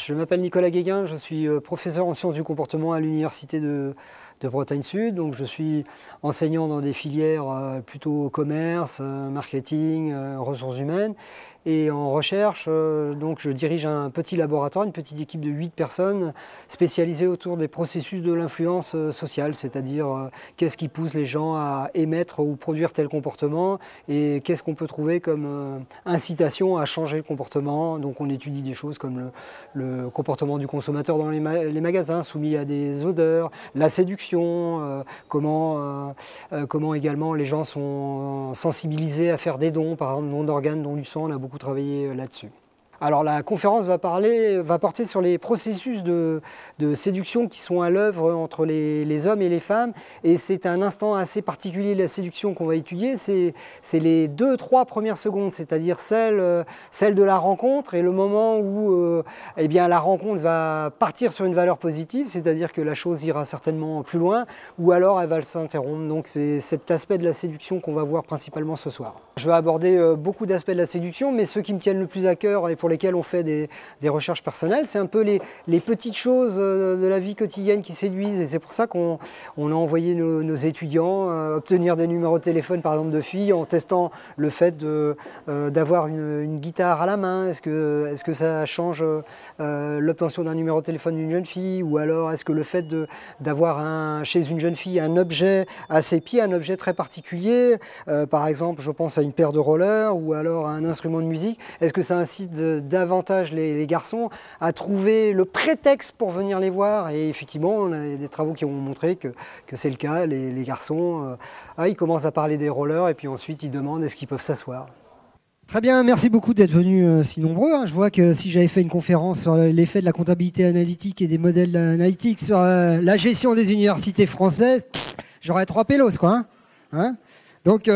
Je m'appelle Nicolas Guéguin, je suis professeur en sciences du comportement à l'Université de Bretagne Sud. Donc je suis enseignant dans des filières plutôt commerce, marketing, ressources humaines. Et en recherche, donc je dirige un petit laboratoire, une petite équipe de 8 personnes spécialisées autour des processus de l'influence sociale, c'est-à-dire qu'est-ce qui pousse les gens à émettre ou produire tel comportement et qu'est-ce qu'on peut trouver comme incitation à changer le comportement. Donc on étudie des choses comme le comportement du consommateur dans les magasins soumis à des odeurs, la séduction, comment également les gens sont sensibilisés à faire des dons, par exemple don d'organes, don du sang, on a beaucoup travaillé là-dessus. Alors la conférence va porter sur les processus de séduction qui sont à l'œuvre entre les hommes et les femmes. Et c'est un instant assez particulier de la séduction qu'on va étudier. C'est les 2-3 premières secondes, c'est-à-dire celle de la rencontre et le moment où eh bien, la rencontre va partir sur une valeur positive, c'est-à-dire que la chose ira certainement plus loin, ou alors elle va s'interrompre. Donc c'est cet aspect de la séduction qu'on va voir principalement ce soir. Je vais aborder beaucoup d'aspects de la séduction, mais ceux qui me tiennent le plus à cœur et pour lesquels on fait des recherches personnelles. C'est un peu les petites choses de la vie quotidienne qui séduisent et c'est pour ça qu'on a envoyé nos étudiants obtenir des numéros de téléphone par exemple de filles en testant le fait d'avoir une guitare à la main. Est-ce que ça change l'obtention d'un numéro de téléphone d'une jeune fille, ou alors est-ce que le fait d'avoir chez une jeune fille un objet à ses pieds, un objet très particulier, par exemple je pense à une paire de rollers ou alors à un instrument de musique, est-ce que ça incite davantage les garçons à trouver le prétexte pour venir les voir? Et effectivement, on a des travaux qui ont montré que c'est le cas. Les garçons, ils commencent à parler des rollers et puis ensuite ils demandent est-ce qu'ils peuvent s'asseoir. Très bien, merci beaucoup d'être venus si nombreux. Je vois que si j'avais fait une conférence sur l'effet de la comptabilité analytique et des modèles analytiques sur la gestion des universités françaises, j'aurais 3 pélos, quoi. Donc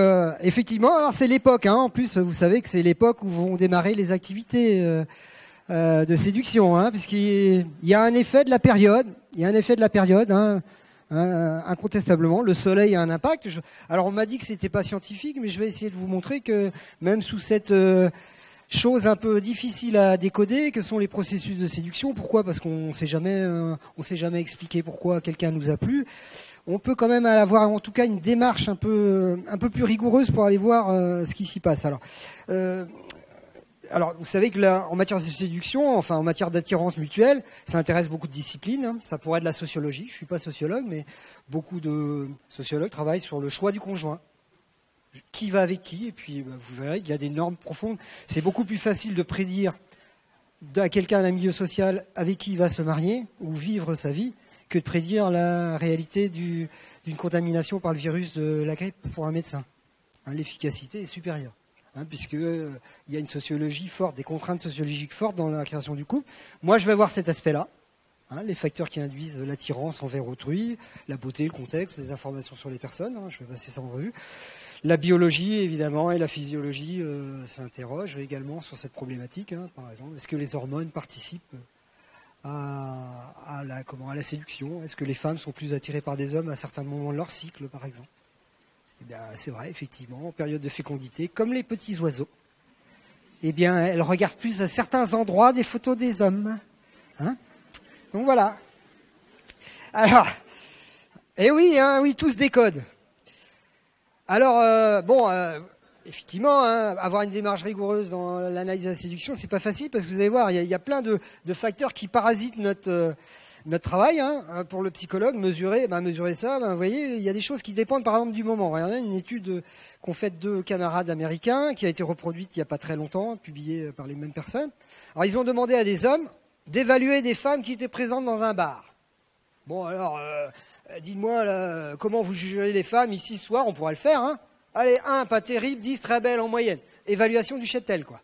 effectivement, alors c'est l'époque, en plus vous savez que c'est l'époque où vont démarrer les activités de séduction, puisqu'il y a un effet de la période, incontestablement, le soleil a un impact. Alors on m'a dit que c'était pas scientifique, mais je vais essayer de vous montrer que même sous cette chose un peu difficile à décoder, que sont les processus de séduction. Pourquoi? Parce qu'on s'est jamais expliqué pourquoi quelqu'un nous a plu. On peut quand même avoir en tout cas une démarche un peu plus rigoureuse pour aller voir ce qui s'y passe. Alors, vous savez que là, en matière de séduction, enfin en matière d'attirance mutuelle, ça intéresse beaucoup de disciplines. Ça pourrait être de la sociologie. Je suis pas sociologue, mais beaucoup de sociologues travaillent sur le choix du conjoint. Qui va avec qui? Et puis, vous verrez qu'il y a des normes profondes. C'est beaucoup plus facile de prédire à quelqu'un d'un milieu social avec qui il va se marier ou vivre sa vie que de prédire la réalité d'une contamination par le virus de la grippe pour un médecin. L'efficacité est supérieure, puisqu'il y a une sociologie forte, des contraintes sociologiques fortes dans la création du couple. Moi, je vais voir cet aspect-là, les facteurs qui induisent l'attirance envers autrui, la beauté, le contexte, les informations sur les personnes, je vais passer ça en revue. La biologie, évidemment, et la physiologie s'interrogent également sur cette problématique. Par exemple, est-ce que les hormones participent à la séduction? Est-ce que les femmes sont plus attirées par des hommes à certains moments de leur cycle, par exemple? Eh bien, c'est vrai, effectivement, en période de fécondité, comme les petits oiseaux, eh bien, elles regardent plus à certains endroits des photos des hommes. Donc voilà. Alors, oui, tout se décode. Alors, effectivement, avoir une démarche rigoureuse dans l'analyse de la séduction, c'est pas facile parce que vous allez voir, il y a plein de facteurs qui parasitent notre travail. Pour le psychologue, mesurer ça, vous voyez, il y a des choses qui dépendent par exemple du moment. Regardez une étude qu'ont faite 2 camarades américains, qui a été reproduite il n'y a pas très longtemps, publiée par les mêmes personnes. Alors ils ont demandé à des hommes d'évaluer des femmes qui étaient présentes dans un bar. Bon alors, dites-moi là, comment vous jugerez les femmes ici ce soir? On pourra le faire, Allez, 1, pas terrible, 10, très belle en moyenne. Évaluation du cheptel, quoi.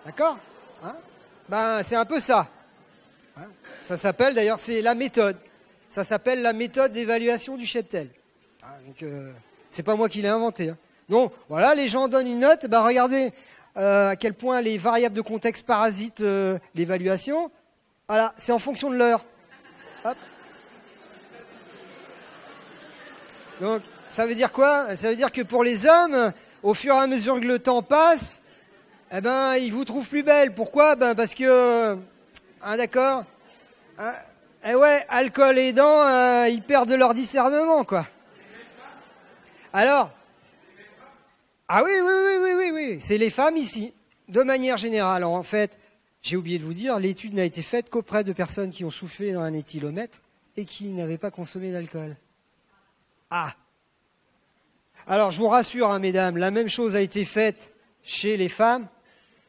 D'accord? C'est un peu ça. Ça s'appelle, d'ailleurs, c'est la méthode. Ça s'appelle la méthode d'évaluation du cheptel. Donc, c'est pas moi qui l'ai inventé. Donc, voilà, les gens donnent une note. Regardez à quel point les variables de contexte parasitent l'évaluation. Voilà, c'est en fonction de l'heure. Hop. Donc, ça veut dire quoi? Ça veut dire que pour les hommes, au fur et à mesure que le temps passe, ils vous trouvent plus belle. Pourquoi? Parce que Hein, d'accord? Hein, eh ouais, alcool aidant, ils perdent leur discernement, quoi. Alors, ah oui, oui, oui, oui, oui, oui, c'est les femmes ici, de manière générale. Alors, en fait, j'ai oublié de vous dire, l'étude n'a été faite qu'auprès de personnes qui ont soufflé dans un éthylomètre et qui n'avaient pas consommé d'alcool. Ah! Alors, je vous rassure, hein, mesdames, la même chose a été faite chez les femmes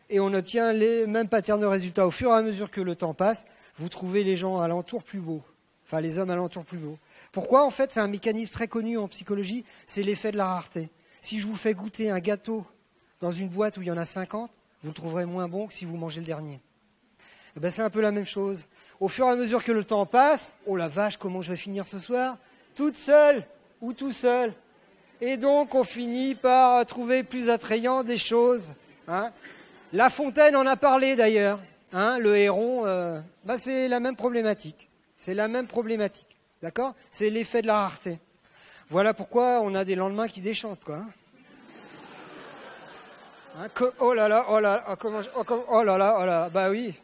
et on obtient les mêmes patterns de résultats. Au fur et à mesure que le temps passe, vous trouvez les gens alentour plus beaux, enfin les hommes alentour plus beaux. Pourquoi? En fait, c'est un mécanisme très connu en psychologie, c'est l'effet de la rareté. Si je vous fais goûter un gâteau dans une boîte où il y en a 50, vous le trouverez moins bon que si vous mangez le dernier. Eh ben, c'est un peu la même chose. Au fur et à mesure que le temps passe, oh la vache, comment je vais finir ce soir? Toute seule ou tout seul. Et donc, on finit par trouver plus attrayant des choses. Hein. La Fontaine en a parlé d'ailleurs. Hein, le héron, c'est la même problématique. C'est la même problématique. D'accord? C'est l'effet de la rareté. Voilà pourquoi on a des lendemains qui déchantent, quoi. Hein, oh là là, oh là là, oh là là, oh là là, bah oui.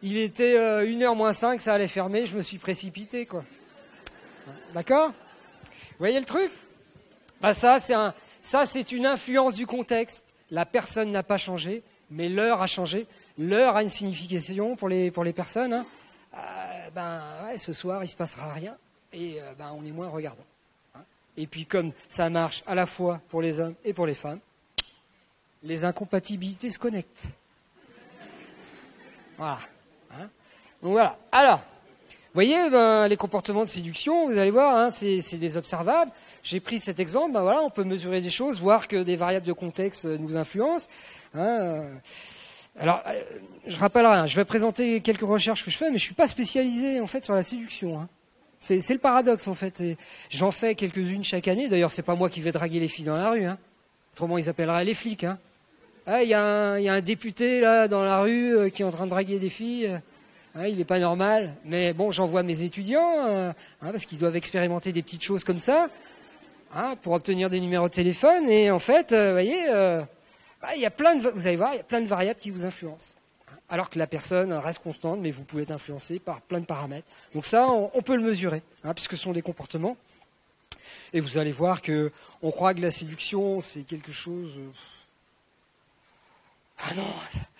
Il était 1h moins 5, ça allait fermer, je me suis précipité, quoi. D'accord? Vous voyez le truc? Bah ça, c'est une influence du contexte. La personne n'a pas changé, mais l'heure a changé. L'heure a une signification pour les personnes. Hein. Ce soir, il ne se passera rien et on est moins regardant. Hein. Et puis comme ça marche à la fois pour les hommes et pour les femmes, les incompatibilités se connectent. Voilà. Hein. Donc voilà. Alors, vous voyez, les comportements de séduction, vous allez voir, hein, c'est des observables. J'ai pris cet exemple, voilà, on peut mesurer des choses, voir que des variables de contexte nous influencent. Hein. Alors, je rappellerai, hein, je vais présenter quelques recherches que je fais, mais je ne suis pas spécialisé en fait sur la séduction. Hein. C'est le paradoxe en fait. J'en fais quelques-unes chaque année. D'ailleurs, c'est pas moi qui vais draguer les filles dans la rue. Hein. Autrement, ils appelleraient les flics. Hein. Ah, y a un député là dans la rue qui est en train de draguer des filles. Il n'est pas normal. Mais bon, j'envoie mes étudiants parce qu'ils doivent expérimenter des petites choses comme ça pour obtenir des numéros de téléphone. Et en fait, vous voyez, vous allez voir, il y a plein de variables qui vous influencent. Alors que la personne reste constante, mais vous pouvez être influencé par plein de paramètres. Donc ça, on peut le mesurer, puisque ce sont des comportements. Et vous allez voir que on croit que la séduction, c'est quelque chose... Ah non,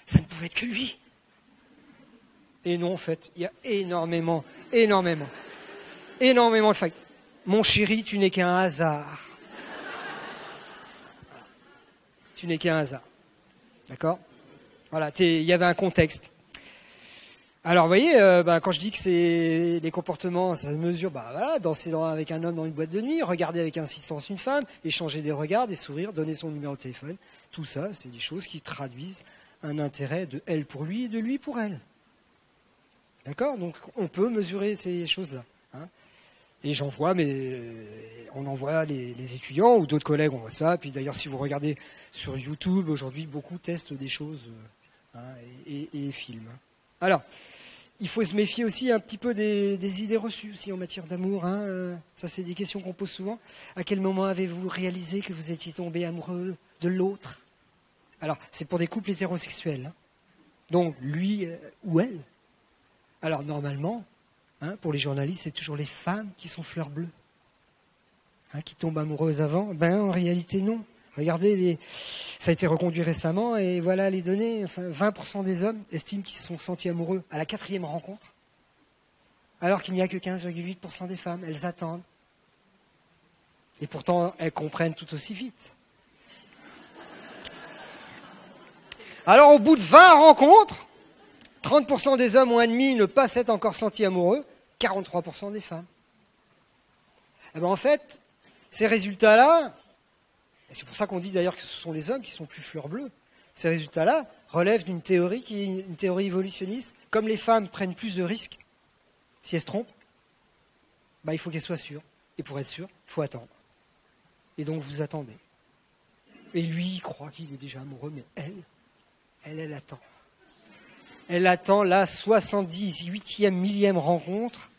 ça ne pouvait être que lui. Et non, en fait, il y a énormément de facteurs. Mon chéri, tu n'es qu'un hasard. Tu n'es qu'un hasard. D'accord? Voilà, il y avait un contexte. Alors, vous voyez, quand je dis que c'est les comportements, ça se mesure, danser avec un homme dans une boîte de nuit, regarder avec insistance une femme, échanger des regards, des sourires, donner son numéro de téléphone. Tout ça, c'est des choses qui traduisent un intérêt de elle pour lui et de lui pour elle. D'accord? Donc, on peut mesurer ces choses-là. Hein. Et j'en vois, mais on en voit les étudiants ou d'autres collègues, on voit ça. Puis d'ailleurs, si vous regardez sur YouTube, aujourd'hui, beaucoup testent des choses et filment. Alors, il faut se méfier aussi un petit peu des idées reçues aussi en matière d'amour. Hein. Ça, c'est des questions qu'on pose souvent. À quel moment avez-vous réalisé que vous étiez tombé amoureux de l'autre? Alors, c'est pour des couples hétérosexuels. Hein. Donc, lui ou elle. Alors, normalement, pour les journalistes, c'est toujours les femmes qui sont fleurs bleues. Qui tombent amoureuses avant. En réalité, non. Regardez, ça a été reconduit récemment et voilà les données. Enfin, 20% des hommes estiment qu'ils se sont sentis amoureux à la 4e rencontre, alors qu'il n'y a que 15,8% des femmes. Elles attendent. Et pourtant, elles comprennent tout aussi vite. Alors, au bout de 20 rencontres, 30% des hommes ont admis ne pas s'être encore sentis amoureux, 43% des femmes. En fait, ces résultats-là, et c'est pour ça qu'on dit d'ailleurs que ce sont les hommes qui sont plus fleurs bleues, ces résultats-là relèvent d'une théorie qui est une théorie évolutionniste. Comme les femmes prennent plus de risques, si elles se trompent, il faut qu'elles soient sûres. Et pour être sûres, il faut attendre. Et donc vous attendez. Et lui, il croit qu'il est déjà amoureux, mais elle attend. Elle attend la 78e millième rencontre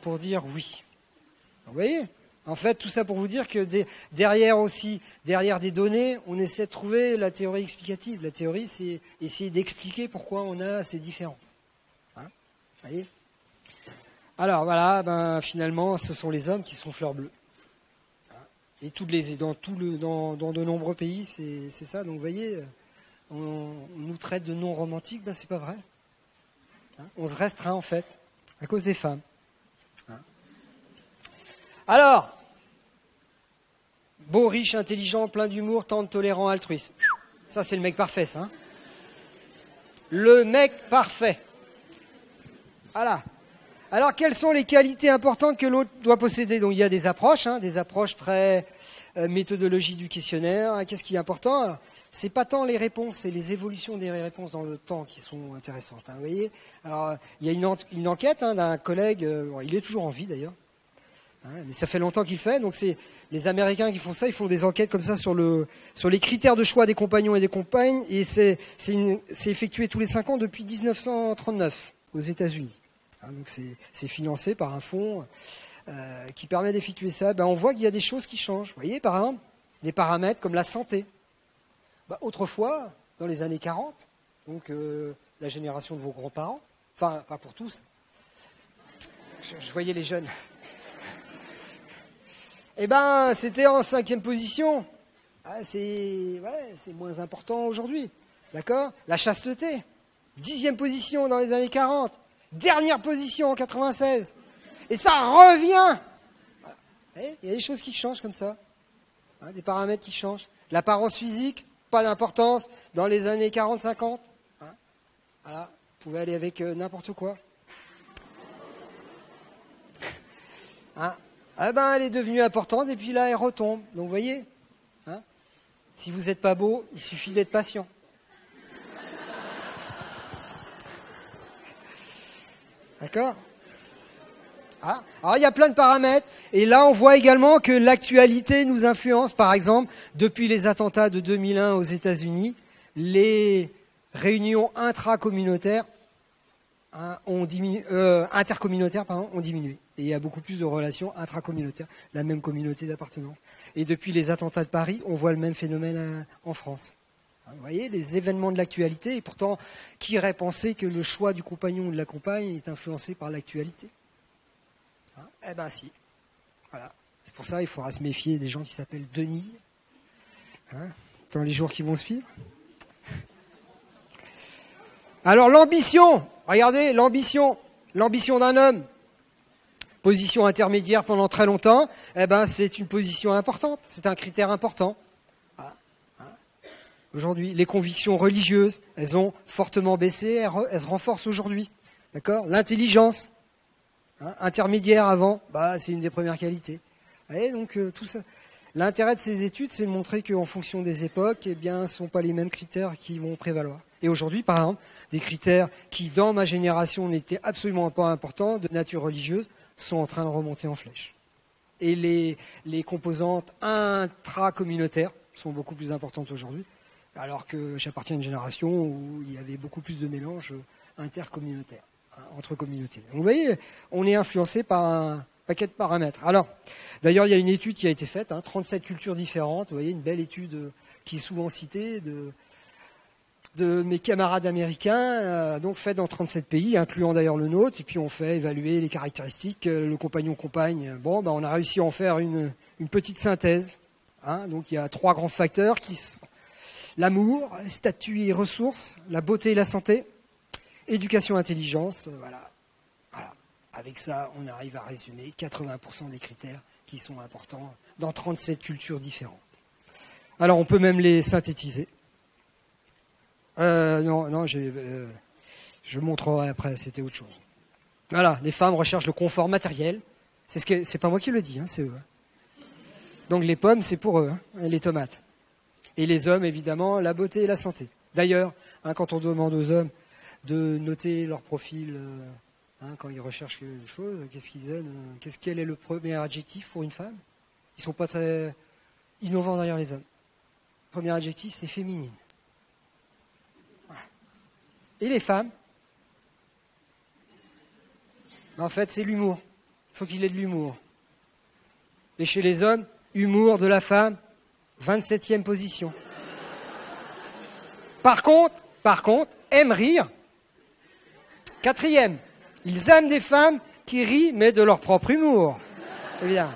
pour dire oui. Vous voyez? En fait, tout ça pour vous dire que derrière des données, on essaie de trouver la théorie explicative. La théorie, c'est essayer d'expliquer pourquoi on a ces différences. Hein, vous voyez ? Alors voilà, finalement, ce sont les hommes qui sont fleurs bleues. Hein, et dans de nombreux pays, c'est ça. Donc vous voyez, on nous traite de non romantiques, c'est pas vrai. Hein, on se restreint en fait, à cause des femmes. Alors, beau, riche, intelligent, plein d'humour, tendre, tolérant, altruiste. Ça, c'est le mec parfait, ça. Hein, le mec parfait. Voilà. Alors, quelles sont les qualités importantes que l'autre doit posséder? Donc, il y a des approches très méthodologie du questionnaire. Qu'est-ce qui est important? C'est pas tant les réponses, c'est les évolutions des réponses dans le temps qui sont intéressantes. Hein, vous voyez? Alors, il y a une enquête d'un collègue, il est toujours en vie d'ailleurs. Hein, mais ça fait longtemps qu'il le fait, donc c'est les Américains qui font ça, ils font des enquêtes comme ça sur les critères de choix des compagnons et des compagnes, et c'est effectué tous les 5 ans depuis 1939 aux États-Unis. Hein, donc c'est financé par un fonds qui permet d'effectuer ça. On voit qu'il y a des choses qui changent. Vous voyez, par exemple, des paramètres comme la santé. Autrefois, dans les années 40, donc la génération de vos grands-parents, enfin pas pour tous, je voyais les jeunes. C'était en 5e position. C'est moins important aujourd'hui. D'accord? La chasteté. 10e position dans les années 40. Dernière position en 96. Et ça revient. Voilà. Il y a des choses qui changent comme ça. Hein, des paramètres qui changent. L'apparence physique, pas d'importance. Dans les années 40-50. Hein, voilà. Vous pouvez aller avec n'importe quoi. Hein? Elle est devenue importante et puis là, elle retombe. Donc, vous voyez, hein, si vous n'êtes pas beau, il suffit d'être patient. D'accord? Alors, il y a plein de paramètres. Et là, on voit également que l'actualité nous influence. Par exemple, depuis les attentats de 2001 aux États-Unis, les réunions intracommunautaires intercommunautaires ont diminué. Et il y a beaucoup plus de relations intracommunautaires, la même communauté d'appartenance. Et depuis les attentats de Paris, on voit le même phénomène en France. Vous voyez, les événements de l'actualité, et pourtant, qui irait penser que le choix du compagnon ou de la compagne est influencé par l'actualité? Hein? Si. Voilà. C'est pour ça il faudra se méfier des gens qui s'appellent Denis, hein, dans les jours qui vont suivre. Alors l'ambition, regardez, l'ambition d'un homme, position intermédiaire pendant très longtemps, c'est une position importante, c'est un critère important. Voilà. Hein. Aujourd'hui, les convictions religieuses, elles ont fortement baissé, elles se renforcent aujourd'hui. D'accord? L'intelligence, hein, intermédiaire avant, c'est une des premières qualités. Vous voyez, donc tout ça. L'intérêt de ces études, c'est de montrer qu'en fonction des époques, ce ne sont pas les mêmes critères qui vont prévaloir. Et aujourd'hui, par exemple, des critères qui, dans ma génération, n'étaient absolument pas importants, de nature religieuse, sont en train de remonter en flèche. Et les composantes intracommunautaires sont beaucoup plus importantes aujourd'hui, alors que j'appartiens à une génération où il y avait beaucoup plus de mélange intercommunautaire, entre communautés. Donc, vous voyez, on est influencé par un paquet de paramètres. Alors, d'ailleurs, il y a une étude qui a été faite, 37 cultures différentes. Vous voyez, une belle étude qui est souvent citée de mes camarades américains, donc faite dans 37 pays, incluant d'ailleurs le nôtre. Et puis on fait évaluer les caractéristiques, le compagnon-compagne. On a réussi à en faire une petite synthèse. Hein. Donc il y a 3 grands facteurs qui sont l'amour, statut et ressources, la beauté et la santé, éducation, intelligence. Voilà. Avec ça, on arrive à résumer 80% des critères qui sont importants dans 37 cultures différentes. Alors on peut même les synthétiser. Je montrerai après, c'était autre chose. Voilà, les femmes recherchent le confort matériel. C'est pas moi qui le dis, c'est eux. Donc les pommes, c'est pour eux, les tomates. Et les hommes, évidemment, la beauté et la santé. D'ailleurs, quand on demande aux hommes de noter leur profil, quand ils recherchent quelque chose, qu'est-ce qu'ils aiment, quel est le premier adjectif pour une femme? Ils sont pas très innovants derrière les hommes. Le premier adjectif, c'est féminine. Et les femmes, en fait, c'est l'humour. Il faut qu'il ait de l'humour. Et chez les hommes, humour de la femme, 27e position. Par contre, aiment rire, 4e. Ils aiment des femmes qui rient, mais de leur propre humour. Évidemment.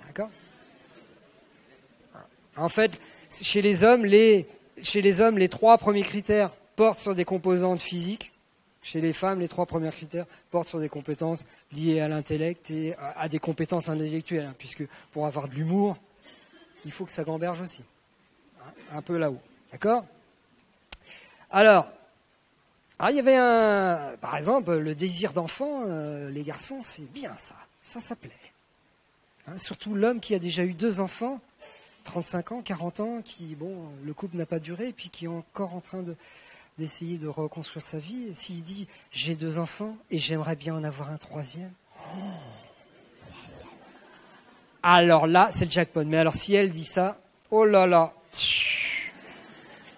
D'accord ? En fait, chez les hommes, les 3 premiers critères portent sur des composantes physiques. Chez les femmes, les 3 premiers critères portent sur des compétences liées à l'intellect et à des compétences intellectuelles. Hein, puisque pour avoir de l'humour, il faut que ça gamberge aussi. Hein, un peu là-haut. D'accord ? Alors, il y avait par exemple, le désir d'enfant, les garçons, c'est bien ça. Ça plaît. Hein, surtout l'homme qui a déjà eu 2 enfants, 35 ans, 40 ans, le couple n'a pas duré, et puis qui est encore en train d'essayer de reconstruire sa vie. S'il dit, j'ai 2 enfants et j'aimerais bien en avoir un 3e, alors là, c'est le jackpot. Mais alors, si elle dit ça, oh là là,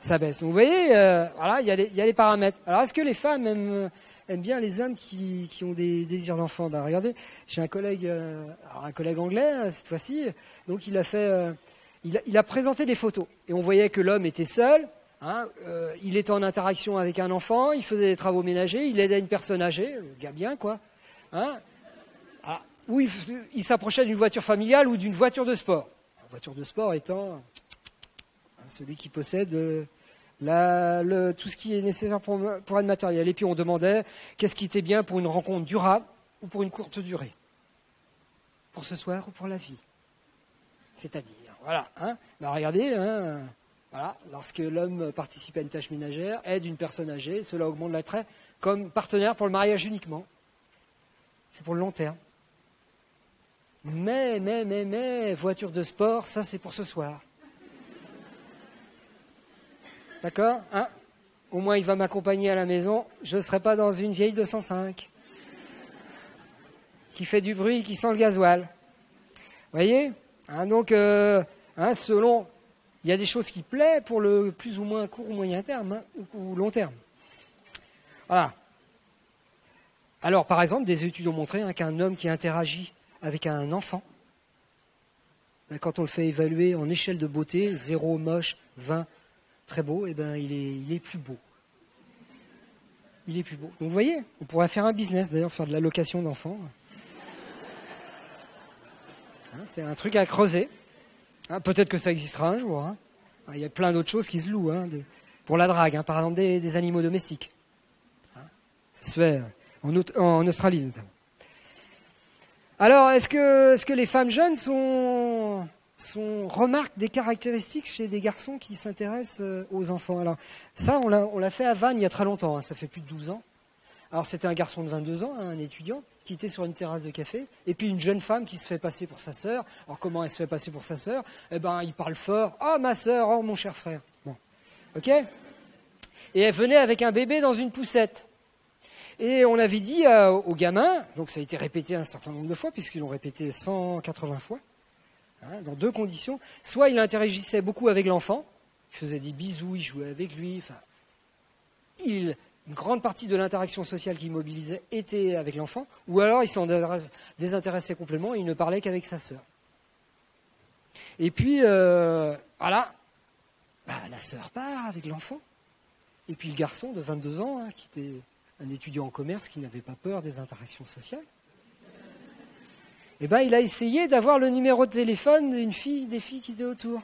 ça baisse. Vous voyez, voilà, il y a les paramètres. Alors, est-ce que les femmes aiment bien les hommes qui ont des désirs d'enfant ? Ben, regardez, j'ai un collègue anglais, cette fois-ci, donc il a fait... Il a présenté des photos et on voyait que l'homme était seul, hein, il était en interaction avec un enfant, il faisait des travaux ménagers, il aidait une personne âgée, le gars bien quoi, hein, ou il s'approchait d'une voiture familiale ou d'une voiture de sport. La voiture de sport étant celui qui possède tout ce qui est nécessaire pour être matériel. Et puis on demandait qu'est-ce qui était bien pour une rencontre durable ou pour une courte durée, pour ce soir ou pour la vie. C'est-à-dire, voilà, hein, bah regardez, hein, voilà, lorsque l'homme participe à une tâche ménagère, aide une personne âgée, cela augmente l'attrait comme partenaire pour le mariage uniquement. C'est pour le long terme. Mais, voiture de sport, ça c'est pour ce soir. D'accord, hein? Au moins il va m'accompagner à la maison, je ne serai pas dans une vieille 205 qui fait du bruit, qui sent le gasoil. Vous voyez? Hein, donc, selon, il y a des choses qui plaisent pour le plus ou moins court ou moyen terme, hein, ou long terme. Voilà. Alors, par exemple, des études ont montré qu'un homme qui interagit avec un enfant, quand on le fait évaluer en échelle de beauté, 0 moche, 20 très beau, et ben il est plus beau. Il est plus beau. Donc vous voyez, on pourrait faire un business d'ailleurs, faire de la location d'enfants. C'est un truc à creuser. Peut-être que ça existera un jour. Hein. Il y a plein d'autres choses qui se louent. Hein, pour la drague, par exemple des animaux domestiques. Ça se fait en Australie notamment. Alors, est-ce que les femmes jeunes remarquent des caractéristiques chez des garçons qui s'intéressent aux enfants? Alors, ça, on l'a fait à Vannes il y a très longtemps. Hein, ça fait plus de 12 ans. Alors, c'était un garçon de 22 ans, un étudiant, qui était sur une terrasse de café, et puis une jeune femme qui se fait passer pour sa sœur. Alors, comment elle se fait passer pour sa sœur? Eh ben, il parle fort. « Oh, ma sœur, oh, mon cher frère. » Bon, ok. Et elle venait avec un bébé dans une poussette. Et on avait dit aux gamins, donc ça a été répété un certain nombre de fois, puisqu'ils l'ont répété 180 fois, hein, dans 2 conditions. Soit il interagissait beaucoup avec l'enfant, il faisait des bisous, il jouait avec lui, enfin, une grande partie de l'interaction sociale qu'il mobilisait était avec l'enfant, ou alors il s'en désintéressait complètement et il ne parlait qu'avec sa sœur. Et puis, voilà, la sœur part avec l'enfant, et puis le garçon de 22 ans, hein, qui était un étudiant en commerce qui n'avait pas peur des interactions sociales, eh ben, il a essayé d'avoir le numéro de téléphone des filles qui étaient autour.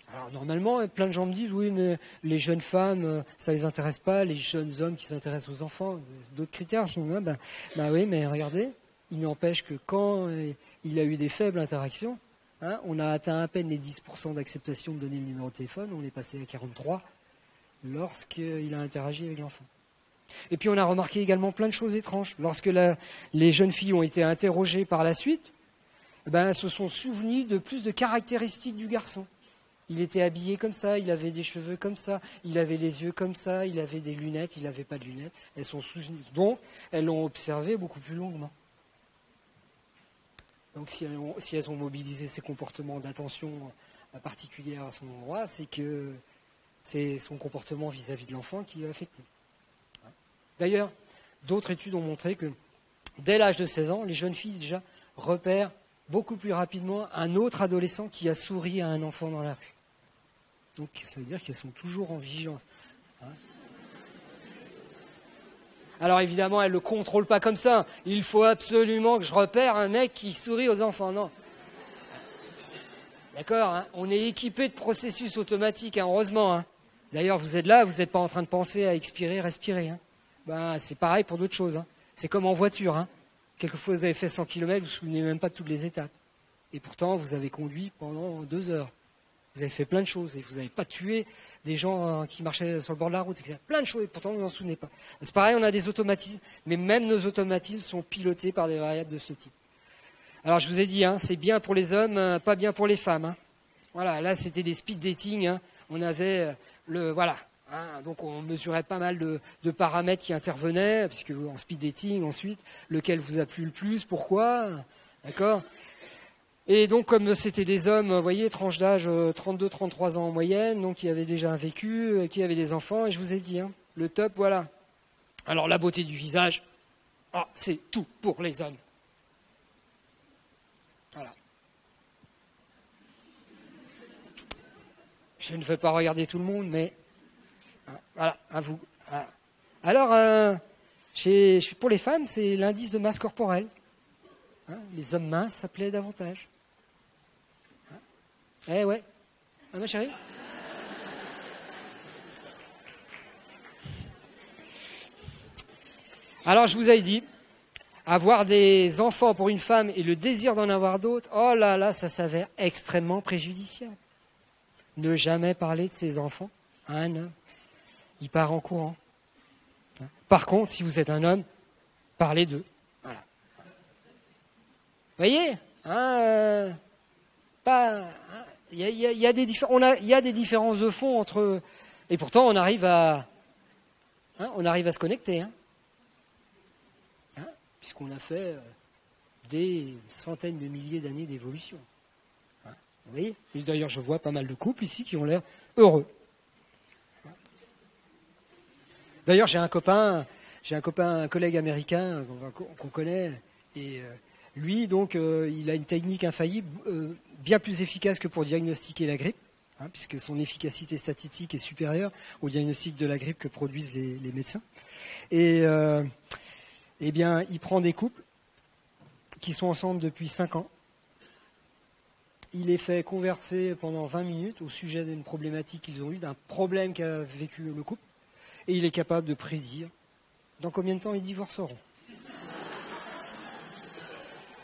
Alors normalement, plein de gens me disent, oui, mais les jeunes femmes, ça ne les intéresse pas, les jeunes hommes qui s'intéressent aux enfants, d'autres critères à ce moment-là, ben oui, mais regardez, il n'empêche que quand il a eu des faibles interactions, hein, on a atteint à peine les 10% d'acceptation de donner le numéro de téléphone, on est passé à 43%. Lorsqu'il a interagi avec l'enfant. Et puis on a remarqué également plein de choses étranges. Lorsque les jeunes filles ont été interrogées par la suite, elles se sont souvenues de plus de caractéristiques du garçon. Il était habillé comme ça, il avait des cheveux comme ça, il avait les yeux comme ça, il avait des lunettes, il n'avait pas de lunettes. Elles sont souvenues, donc elles l'ont observé beaucoup plus longuement. Donc si elles ont mobilisé ces comportements d'attention particulière à son endroit, c'est que c'est son comportement vis-à-vis de l'enfant qui l'a affecté. D'ailleurs, d'autres études ont montré que dès l'âge de 16 ans, les jeunes filles déjà repèrent beaucoup plus rapidement un autre adolescent qui a souri à un enfant dans la rue. Donc ça veut dire qu'elles sont toujours en vigilance. Hein. Alors évidemment, elles ne le contrôlent pas comme ça. Il faut absolument que je repère un mec qui sourit aux enfants. Non. D'accord, hein, on est équipé de processus automatiques, hein, heureusement. Hein. D'ailleurs, vous êtes là, vous n'êtes pas en train de penser à expirer, respirer. Hein. Ben, c'est pareil pour d'autres choses. Hein. C'est comme en voiture. Hein. Quelquefois, vous avez fait 100 km, vous ne vous souvenez même pas de toutes les étapes. Et pourtant, vous avez conduit pendant 2 heures. Vous avez fait plein de choses et vous n'avez pas tué des gens qui marchaient sur le bord de la route, etc. Plein de choses et pourtant vous n'en souvenez pas. C'est pareil, on a des automatismes, mais même nos automatismes sont pilotés par des variables de ce type. Alors je vous ai dit, hein, c'est bien pour les hommes, pas bien pour les femmes. Hein. Voilà, là c'était des speed dating. Hein. On avait voilà. Hein, donc on mesurait pas mal de paramètres qui intervenaient, puisque en speed dating ensuite, lequel vous a plu le plus, pourquoi, d'accord. Et donc, comme c'était des hommes, vous voyez, tranche d'âge 32-33 ans en moyenne, donc qui avaient déjà un vécu, qui avaient des enfants, et je vous ai dit, hein, le top, voilà. Alors, la beauté du visage, c'est tout pour les hommes. Voilà. Je ne veux pas regarder tout le monde, mais voilà, à vous. Voilà. Alors, pour les femmes, c'est l'indice de masse corporelle. Hein, les hommes minces, ça plaît davantage. Eh ouais. Ah, ma chérie. Alors, je vous ai dit, avoir des enfants pour une femme et le désir d'en avoir d'autres, oh là là, ça s'avère extrêmement préjudiciable. Ne jamais parler de ses enfants à un homme. Il part en courant. Par contre, si vous êtes un homme, parlez d'eux. Voilà. Vous voyez, hein, il y a des différences de fond entre, et pourtant on arrive à se connecter, hein, puisqu'on a fait des centaines de milliers d'années d'évolution. Hein, vous voyez, et d'ailleurs je vois pas mal de couples ici qui ont l'air heureux. D'ailleurs j'ai un collègue américain qu'on connaît et lui, donc, il a une technique infaillible, bien plus efficace que pour diagnostiquer la grippe, hein, puisque son efficacité statistique est supérieure au diagnostic de la grippe que produisent les médecins. Et eh bien, il prend des couples qui sont ensemble depuis 5 ans. Il les fait converser pendant 20 minutes au sujet d'une problématique qu'ils ont eue, d'un problème qu'a vécu le couple, et il est capable de prédire dans combien de temps ils divorceront.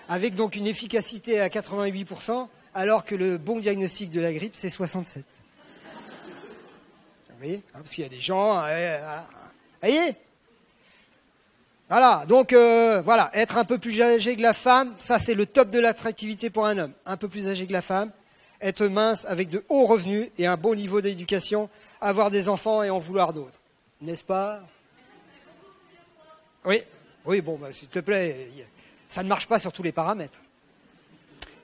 Avec donc une efficacité à 88%, alors que le bon diagnostic de la grippe, c'est 67%. Vous voyez, parce qu'il y a des gens... Vous voyez, voilà, donc voilà, être un peu plus âgé que la femme, ça c'est le top de l'attractivité pour un homme. Un peu plus âgé que la femme, être mince avec de hauts revenus et un bon niveau d'éducation, avoir des enfants et en vouloir d'autres. N'est-ce pas? Oui, bon, bah, s'il te plaît... Ça ne marche pas sur tous les paramètres.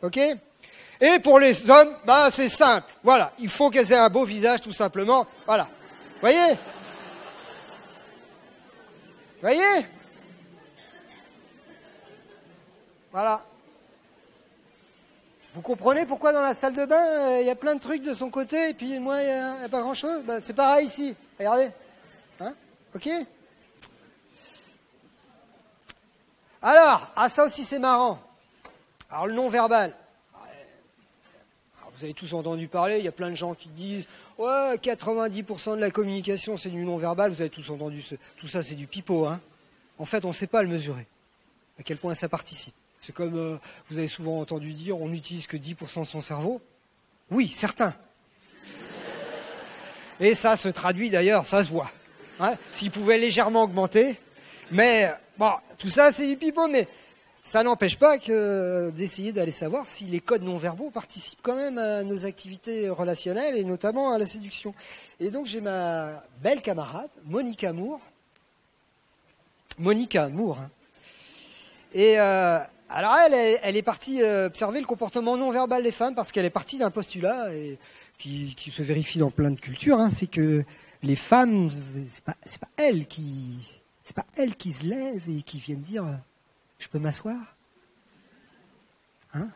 Ok? Et pour les hommes, bah, c'est simple. Voilà, il faut qu'elles aient un beau visage, tout simplement. Voilà. Voyez? Voyez? Voilà. Vous comprenez pourquoi dans la salle de bain, il y a plein de trucs de son côté, et puis moi, il n'y a pas grand-chose? Bah, c'est pareil ici. Regardez. Hein? Ok? Alors, ça aussi c'est marrant. Alors le non-verbal. Alors, vous avez tous entendu parler, il y a plein de gens qui disent « Ouais, 90% de la communication c'est du non-verbal », vous avez tous entendu, tout ça c'est du pipeau. Hein. En fait, on ne sait pas le mesurer, à quel point ça participe. C'est comme vous avez souvent entendu dire, on n'utilise que 10% de son cerveau. Oui, certains. Et ça se traduit d'ailleurs, ça se voit. Hein. S'il pouvait légèrement augmenter, mais... Bon, tout ça, c'est du pipeau, mais ça n'empêche pas d'essayer d'aller savoir si les codes non-verbaux participent quand même à nos activités relationnelles et notamment à la séduction. Et donc, j'ai ma belle camarade, Monica Moore. Hein. Et alors, elle est partie observer le comportement non-verbal des femmes parce qu'elle est partie d'un postulat qui se vérifie dans plein de cultures. Hein, c'est que les femmes, c'est pas elles qui se lèvent et qui viennent dire « Je peux m'asseoir ?» Hein,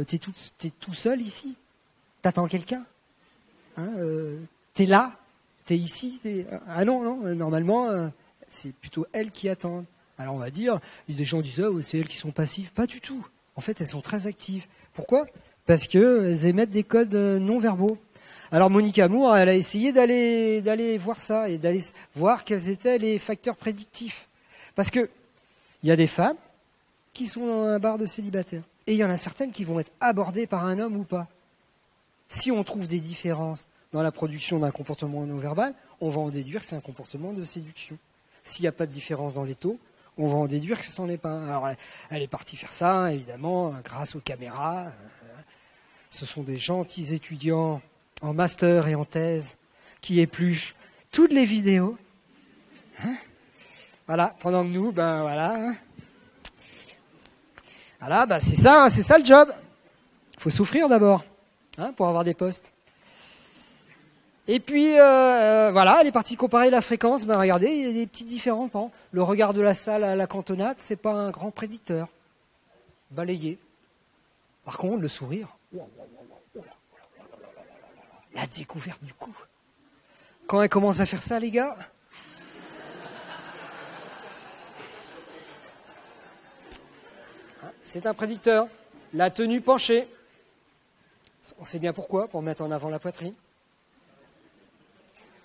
t'es tout seul ici? T'attends quelqu'un? Hein, t'es là? T'es ici? Ah non, non, normalement, c'est plutôt elles qui attendent. Alors on va dire, des gens disent, oh, c'est elles qui sont passives. Pas du tout. En fait, elles sont très actives. Pourquoi? Parce qu'elles émettent des codes non verbaux. Alors Monique Amour, elle a essayé d'aller voir ça et d'aller voir quels étaient les facteurs prédictifs. Parce que il y a des femmes qui sont dans un bar de célibataires. Et il y en a certaines qui vont être abordées par un homme ou pas. Si on trouve des différences dans la production d'un comportement non verbal, on va en déduire que c'est un comportement de séduction. S'il n'y a pas de différence dans les taux, on va en déduire que ce n'en est pas un. Alors elle est partie faire ça, évidemment, grâce aux caméras. Ce sont des gentils étudiants en master et en thèse qui épluchent toutes les vidéos. Hein, voilà, pendant que nous, ben voilà. Hein. Voilà, ben c'est ça le job. Il faut souffrir d'abord, hein, pour avoir des postes. Et puis, voilà, elle est partie comparer la fréquence. Ben regardez, il y a des petites différences. Le regard de la salle à la cantonade, c'est pas un grand prédicteur. Balayé. Par contre, le sourire, la découverte du coup. Quand elle commence à faire ça, les gars, c'est un prédicteur. La tenue penchée. On sait bien pourquoi, pour mettre en avant la poitrine.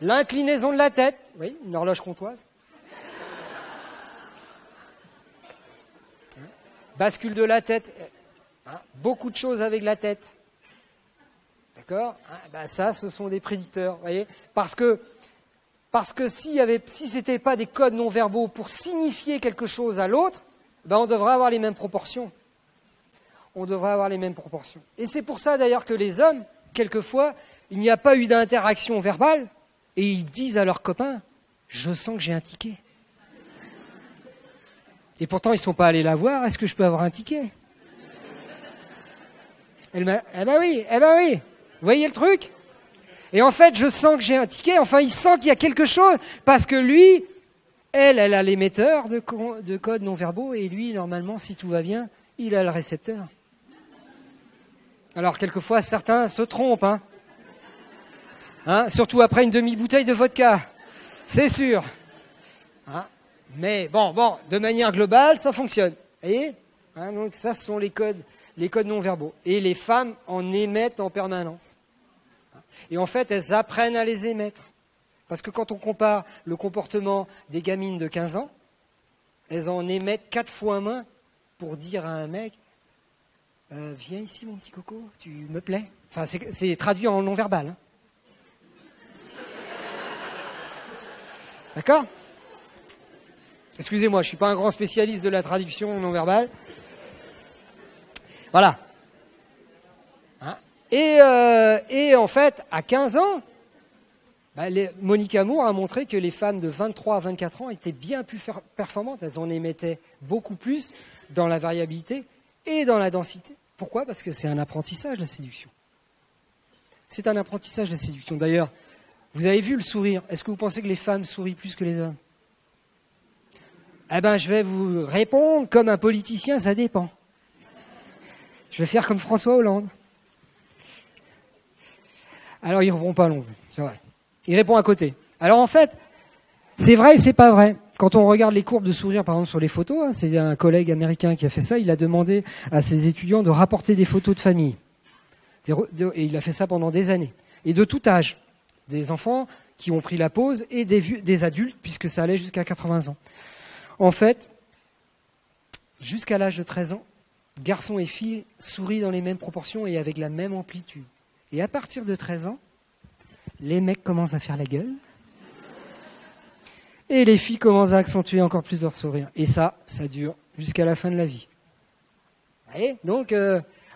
L'inclinaison de la tête. Oui, une horloge comptoise. Bascule de la tête. Beaucoup de choses avec la tête. D'accord? Ça, ce sont des prédicteurs. Vous voyez? Parce que si c'était pas des codes non verbaux pour signifier quelque chose à l'autre, on devrait avoir les mêmes proportions. On devrait avoir les mêmes proportions. Et c'est pour ça d'ailleurs que les hommes, quelquefois, il n'y a pas eu d'interaction verbale et ils disent à leurs copains, je sens que j'ai un ticket. Et pourtant, ils ne sont pas allés la voir, est-ce que je peux avoir un ticket? Eh ben oui. Vous voyez le truc? Et en fait, je sens que j'ai un ticket, enfin, il sent qu'il y a quelque chose, parce que lui, elle a l'émetteur de codes non verbaux, et lui, normalement, si tout va bien, il a le récepteur. Alors, quelquefois, certains se trompent, hein, surtout après une demi-bouteille de vodka, c'est sûr. Hein, mais bon, de manière globale, ça fonctionne. Vous voyez? Hein, donc ça, ce sont les codes non verbaux. Et les femmes en émettent en permanence. Et en fait, elles apprennent à les émettre. Parce que quand on compare le comportement des gamines de 15 ans, elles en émettent 4 fois moins pour dire à un mec, viens ici mon petit coco, tu me plais. Enfin, c'est traduit en non-verbal. Hein. D'accord? Excusez-moi, je ne suis pas un grand spécialiste de la traduction non-verbale. Voilà. Hein, et en fait, à 15 ans, Monique Amour a montré que les femmes de 23 à 24 ans étaient bien plus performantes. Elles en émettaient beaucoup plus dans la variabilité et dans la densité. Pourquoi? Parce que c'est un apprentissage, la séduction. C'est un apprentissage, la séduction. D'ailleurs, vous avez vu le sourire. Est-ce que vous pensez que les femmes sourient plus que les hommes? Eh bien, je vais vous répondre comme un politicien, ça dépend. Je vais faire comme François Hollande. Alors, il ne répond pas non plus, c'est vrai. Il répond à côté. Alors, en fait, c'est vrai et c'est pas vrai. Quand on regarde les courbes de sourire, par exemple, sur les photos, c'est un collègue américain qui a fait ça, il a demandé à ses étudiants de rapporter des photos de famille. Et il a fait ça pendant des années. Et de tout âge. Des enfants qui ont pris la pause et des adultes, puisque ça allait jusqu'à 80 ans. En fait, jusqu'à l'âge de 13 ans, garçons et filles sourient dans les mêmes proportions et avec la même amplitude. Et à partir de 13 ans, les mecs commencent à faire la gueule et les filles commencent à accentuer encore plus leur sourire. Et ça dure jusqu'à la fin de la vie. Vous voyez? Donc,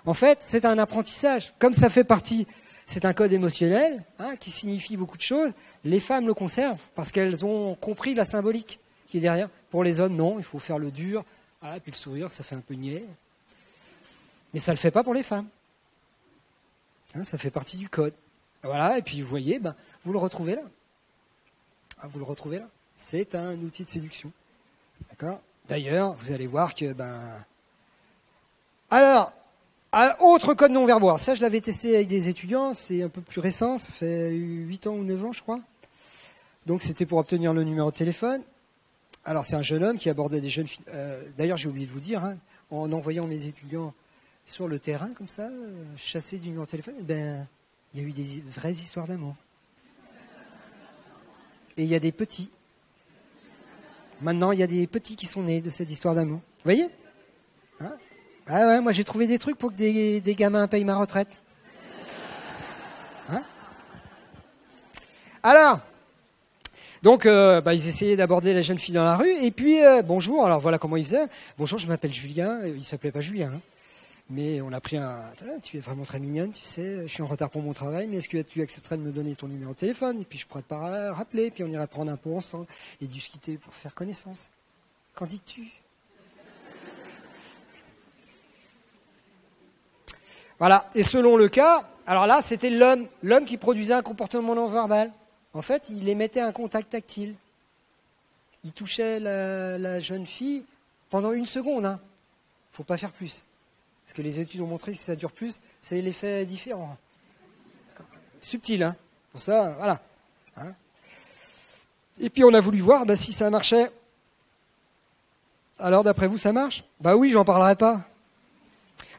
en fait, c'est un apprentissage. Comme ça fait partie, c'est un code émotionnel qui signifie beaucoup de choses, les femmes le conservent parce qu'elles ont compris la symbolique qui est derrière. Pour les hommes, non, il faut faire le dur. Voilà, puis le sourire, ça fait un peu niais. Mais ça ne le fait pas pour les femmes. Ça fait partie du code. Voilà, et puis vous voyez, vous le retrouvez là. Vous le retrouvez là. C'est un outil de séduction. D'accord? D'ailleurs, vous allez voir que, alors, Ah, autre code non verbal. Ça, je l'avais testé avec des étudiants. C'est un peu plus récent. Ça fait 8 ans ou 9 ans, je crois. Donc, c'était pour obtenir le numéro de téléphone. Alors, c'est un jeune homme qui abordait des jeunes filles. D'ailleurs, j'ai oublié de vous dire, hein, en envoyant mes étudiants sur le terrain, comme ça, chasser du numéro de téléphone, ben, il y a eu des vraies histoires d'amour. Et il y a des petits. Maintenant, il y a des petits qui sont nés de cette histoire d'amour. Vous voyez, hein? Ah ouais, moi j'ai trouvé des trucs pour que des gamins payent ma retraite. Hein? Alors, donc ils essayaient d'aborder la jeune fille dans la rue, et puis bonjour, alors voilà comment ils faisaient. Bonjour, je m'appelle Julien, il s'appelait pas Julien, hein. Mais on a pris tu es vraiment très mignonne, tu sais, je suis en retard pour mon travail, mais est-ce que tu accepterais de me donner ton numéro de téléphone, et puis je pourrais te rappeler, puis on irait prendre un pot ensemble, et discuter pour faire connaissance. Qu'en dis-tu? Voilà, et selon le cas, alors là, c'était l'homme qui produisait un comportement non verbal. En fait, il émettait un contact tactile. Il touchait la jeune fille pendant 1 seconde. Hein. Faut pas faire plus. Parce que les études ont montré que si ça dure plus, c'est l'effet différent. Subtil, hein. Pour ça, voilà. Hein. Et puis on a voulu voir si ça marchait. Alors, d'après vous, ça marche? Bah oui, j'en parlerai pas.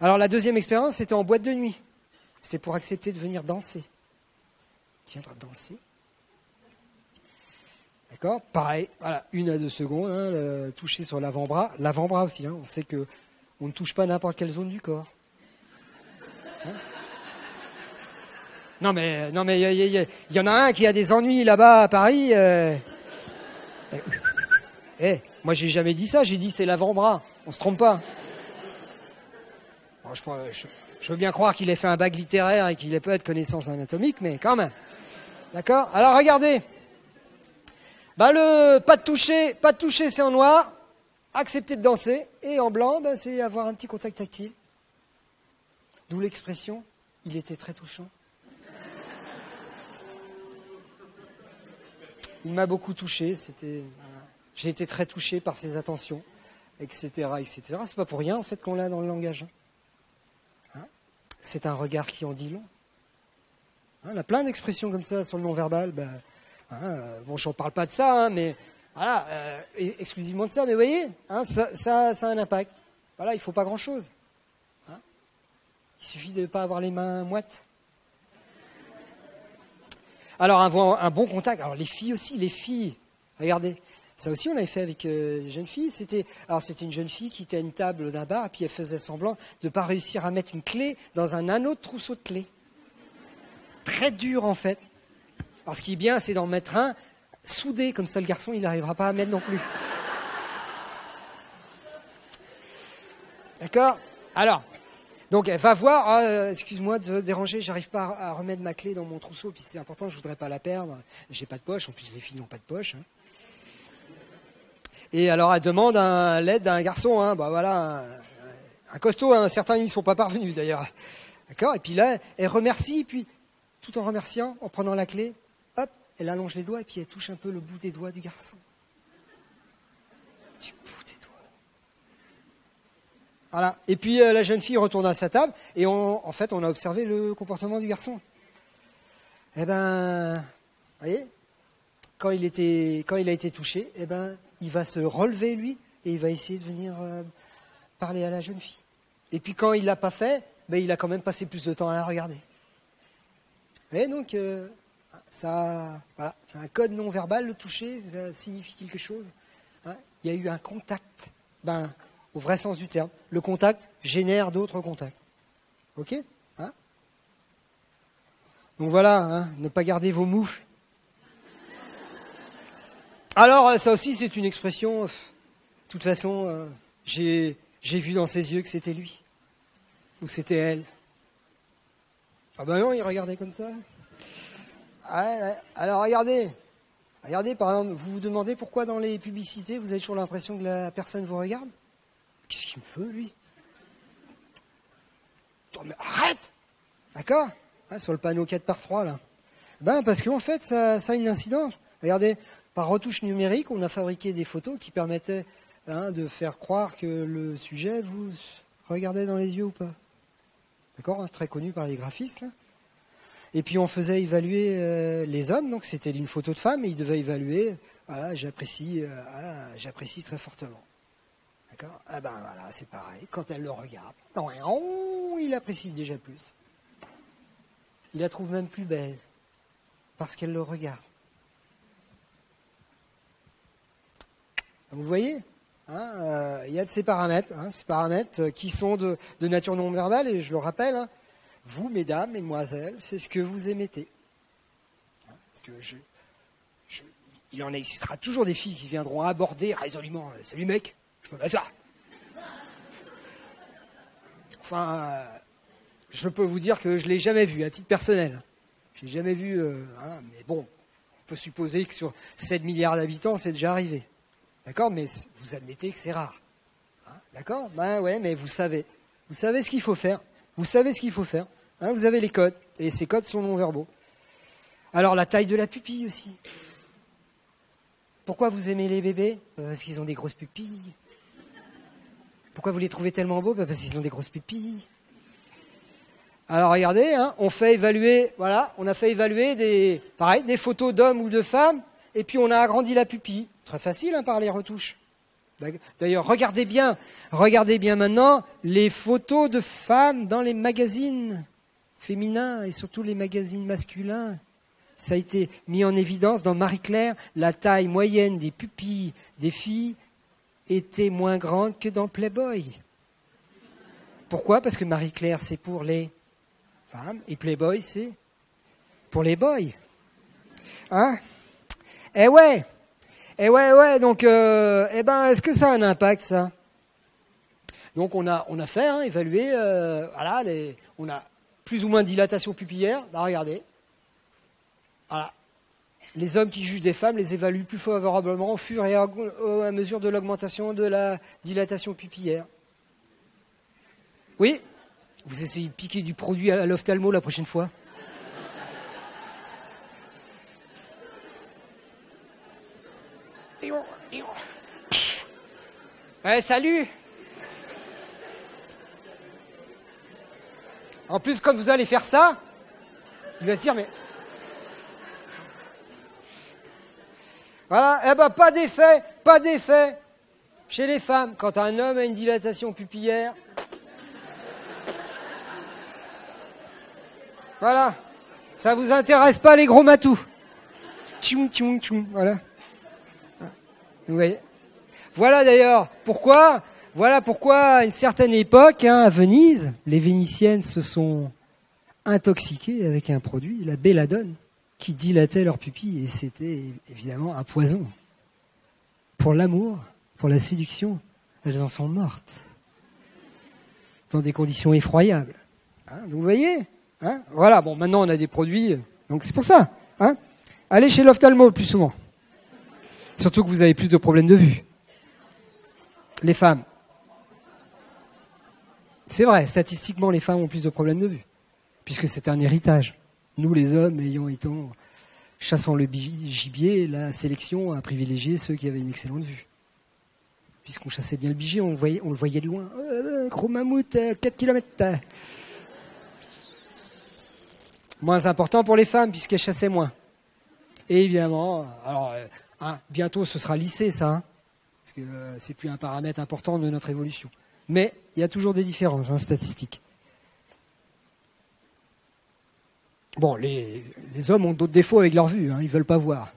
Alors la deuxième expérience, c'était en boîte de nuit. C'était pour accepter de venir danser. Tu viendras danser. D'accord? Pareil, voilà, 1 à 2 secondes, hein, toucher sur l'avant-bras. L'avant-bras aussi, hein, on sait que on ne touche pas n'importe quelle zone du corps. Hein? Non mais il y en a un qui a des ennuis là-bas à Paris. Moi j'ai jamais dit ça, j'ai dit c'est l'avant-bras. On se trompe pas. Bon, je veux bien croire qu'il ait fait un bac littéraire et qu'il ait pas de connaissances anatomiques, mais quand même. D'accord? Alors regardez. Le pas de toucher c'est en noir, accepter de danser, et en blanc, c'est avoir un petit contact tactile. D'où l'expression, il était très touchant. Il m'a beaucoup touché, j'ai été très touché par ses attentions, etc., etc. C'est pas pour rien en fait qu'on l'a dans le langage. Hein? C'est un regard qui en dit long. Hein, on a plein d'expressions comme ça sur le non-verbal. Bon, j'en parle pas de ça, hein, mais voilà, exclusivement de ça. Mais vous voyez, hein, ça a un impact. Voilà, il faut pas grand-chose. Hein? Il suffit de ne pas avoir les mains moites. Alors, un bon contact. Alors, les filles aussi, regardez. Ça aussi, on l'avait fait avec les jeunes filles. C'était une jeune fille qui était à une table d'un bar, et puis elle faisait semblant de ne pas réussir à mettre une clé dans un anneau de trousseau de clés. Très dur, en fait. Alors, ce qui est bien, c'est d'en mettre un soudé, comme ça le garçon, il n'arrivera pas à mettre non plus. D'accord? Alors, donc elle va voir, excuse-moi de déranger, j'arrive pas à remettre ma clé dans mon trousseau, puis c'est important, je voudrais pas la perdre, j'ai pas de poche, en plus les filles n'ont pas de poche. Hein. Et alors elle demande l'aide d'un garçon, hein, voilà, un costaud, hein, certains n'y sont pas parvenus d'ailleurs. D'accord? Et puis là, elle remercie, puis tout en remerciant, en prenant la clé, hop, elle allonge les doigts et puis elle touche un peu le bout des doigts du garçon. Du bout des doigts. Voilà. Et puis la jeune fille retourne à sa table et en fait, on a observé le comportement du garçon. Vous voyez, quand il a été touché, il va se relever lui et il va essayer de venir parler à la jeune fille. Et puis quand il l'a pas fait, il a quand même passé plus de temps à la regarder. Et donc, voilà, c'est un code non verbal, le toucher, ça signifie quelque chose. Hein, il y a eu un contact, au vrai sens du terme. Le contact génère d'autres contacts. Ok? Hein? Donc voilà, hein, ne pas garder vos moufles. Alors, ça aussi, c'est une expression. De toute façon, j'ai vu dans ses yeux que c'était lui. Ou c'était elle. Ah non, il regardait comme ça. Ouais. Alors regardez, par exemple, vous vous demandez pourquoi dans les publicités, vous avez toujours l'impression que la personne vous regarde. Qu'est-ce qu'il me veut, lui? Attends, mais arrête! D'accord? Sur le panneau 4x3, là. Parce qu'en fait, ça a une incidence. Regardez, par retouche numérique, on a fabriqué des photos qui permettaient de faire croire que le sujet vous regardait dans les yeux ou pas. d'accord, hein, très connu par les graphistes. Là. Et puis on faisait évaluer les hommes, donc c'était une photo de femme, et ils devaient évaluer, voilà, j'apprécie très fortement. D'accord. Ah ben voilà, c'est pareil, quand elle le regarde, il apprécie déjà plus. Il la trouve même plus belle, parce qu'elle le regarde. Vous voyez, il y a de ces paramètres qui sont de nature non verbale, et je le rappelle, hein, vous, mesdames, mesdemoiselles, c'est ce que vous émettez. Parce que il en existera toujours des filles qui viendront aborder résolument « Salut mec, je peux m'asseoir ». Enfin, je peux vous dire que je ne l'ai jamais vu, à titre personnel. Je l'ai jamais vu, mais bon, on peut supposer que sur 7 milliards d'habitants, c'est déjà arrivé. D'accord, mais vous admettez que c'est rare. Hein, d'accord. Ben ouais, mais vous savez ce qu'il faut faire. Vous savez ce qu'il faut faire. Hein, vous avez les codes, et ces codes sont non-verbaux. Alors la taille de la pupille aussi. Pourquoi vous aimez les bébés? Parce qu'ils ont des grosses pupilles. Pourquoi vous les trouvez tellement beaux? Parce qu'ils ont des grosses pupilles. Alors regardez, hein, on a fait évaluer des photos d'hommes ou de femmes, et puis on a agrandi la pupille. Très facile hein, par les retouches. D'ailleurs, regardez bien maintenant les photos de femmes dans les magazines féminins et surtout les magazines masculins. Ça a été mis en évidence dans Marie-Claire, la taille moyenne des pupilles des filles était moins grande que dans Playboy. Pourquoi? Parce que Marie-Claire, c'est pour les femmes et Playboy, c'est pour les boys. Hein? Eh ouais, donc, est-ce que ça a un impact, ça? Donc, on a fait, évaluer, on a plus ou moins de dilatation pupillaire. Bah, regardez. Voilà. Les hommes qui jugent des femmes les évaluent plus favorablement au fur et à mesure de l'augmentation de la dilatation pupillaire. Oui? Vous essayez de piquer du produit à l'ophtalmo la prochaine fois? Salut! En plus, comme vous allez faire ça, il va se dire, mais... Voilà, pas d'effet chez les femmes. Quand un homme a une dilatation pupillaire, voilà, ça vous intéresse pas les gros matous. Tchoum, tchoum, tchoum, voilà. Vous voyez. Voilà d'ailleurs pourquoi, à une certaine époque, à Venise, les Vénitiennes se sont intoxiquées avec un produit, la belladone, qui dilatait leurs pupilles, et c'était évidemment un poison. Pour l'amour, pour la séduction, elles en sont mortes. Dans des conditions effroyables. Hein, vous voyez hein. Voilà, bon, maintenant on a des produits, donc c'est pour ça. Hein. Allez chez l'ophtalmo le plus souvent. Surtout que vous avez plus de problèmes de vue. Les femmes. C'est vrai, statistiquement, les femmes ont plus de problèmes de vue, puisque c'est un héritage. Nous, les hommes, chassant le gibier, la sélection a privilégié ceux qui avaient une excellente vue. Puisqu'on chassait bien le gibier, on le voyait de loin. Gros mammouth, 4 km. Moins important pour les femmes, puisqu'elles chassaient moins. Et évidemment, alors, bientôt ce sera lissé, ça, hein, parce que c'est plus un paramètre important de notre évolution. Mais il y a toujours des différences statistiques. Bon, les hommes ont d'autres défauts avec leur vue, ils veulent pas voir.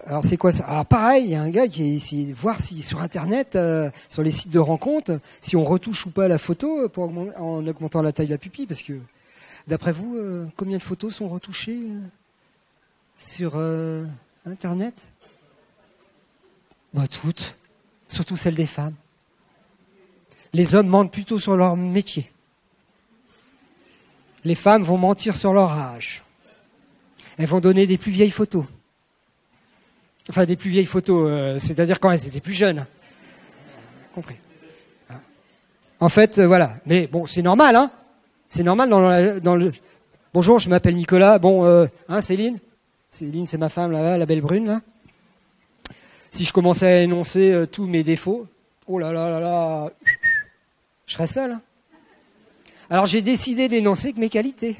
Alors c'est quoi ça? Alors pareil, il y a un gars qui a essayé de voir si sur Internet, sur les sites de rencontres, si on retouche ou pas la photo en augmentant la taille de la pupille, parce que d'après vous, combien de photos sont retouchées sur Internet? Toutes, surtout celles des femmes. Les hommes mentent plutôt sur leur métier. Les femmes vont mentir sur leur âge. Elles vont donner des plus vieilles photos. Enfin, des plus vieilles photos, c'est-à-dire quand elles étaient plus jeunes. Compris. En fait, voilà. Mais bon, c'est normal, hein. C'est normal dans le... Bonjour, je m'appelle Nicolas. Bon, Céline? Céline, c'est ma femme, là, la belle brune, là. Si je commençais à énoncer tous mes défauts, oh là là là là, Je serais seul. Hein. Alors j'ai décidé d'énoncer que mes qualités.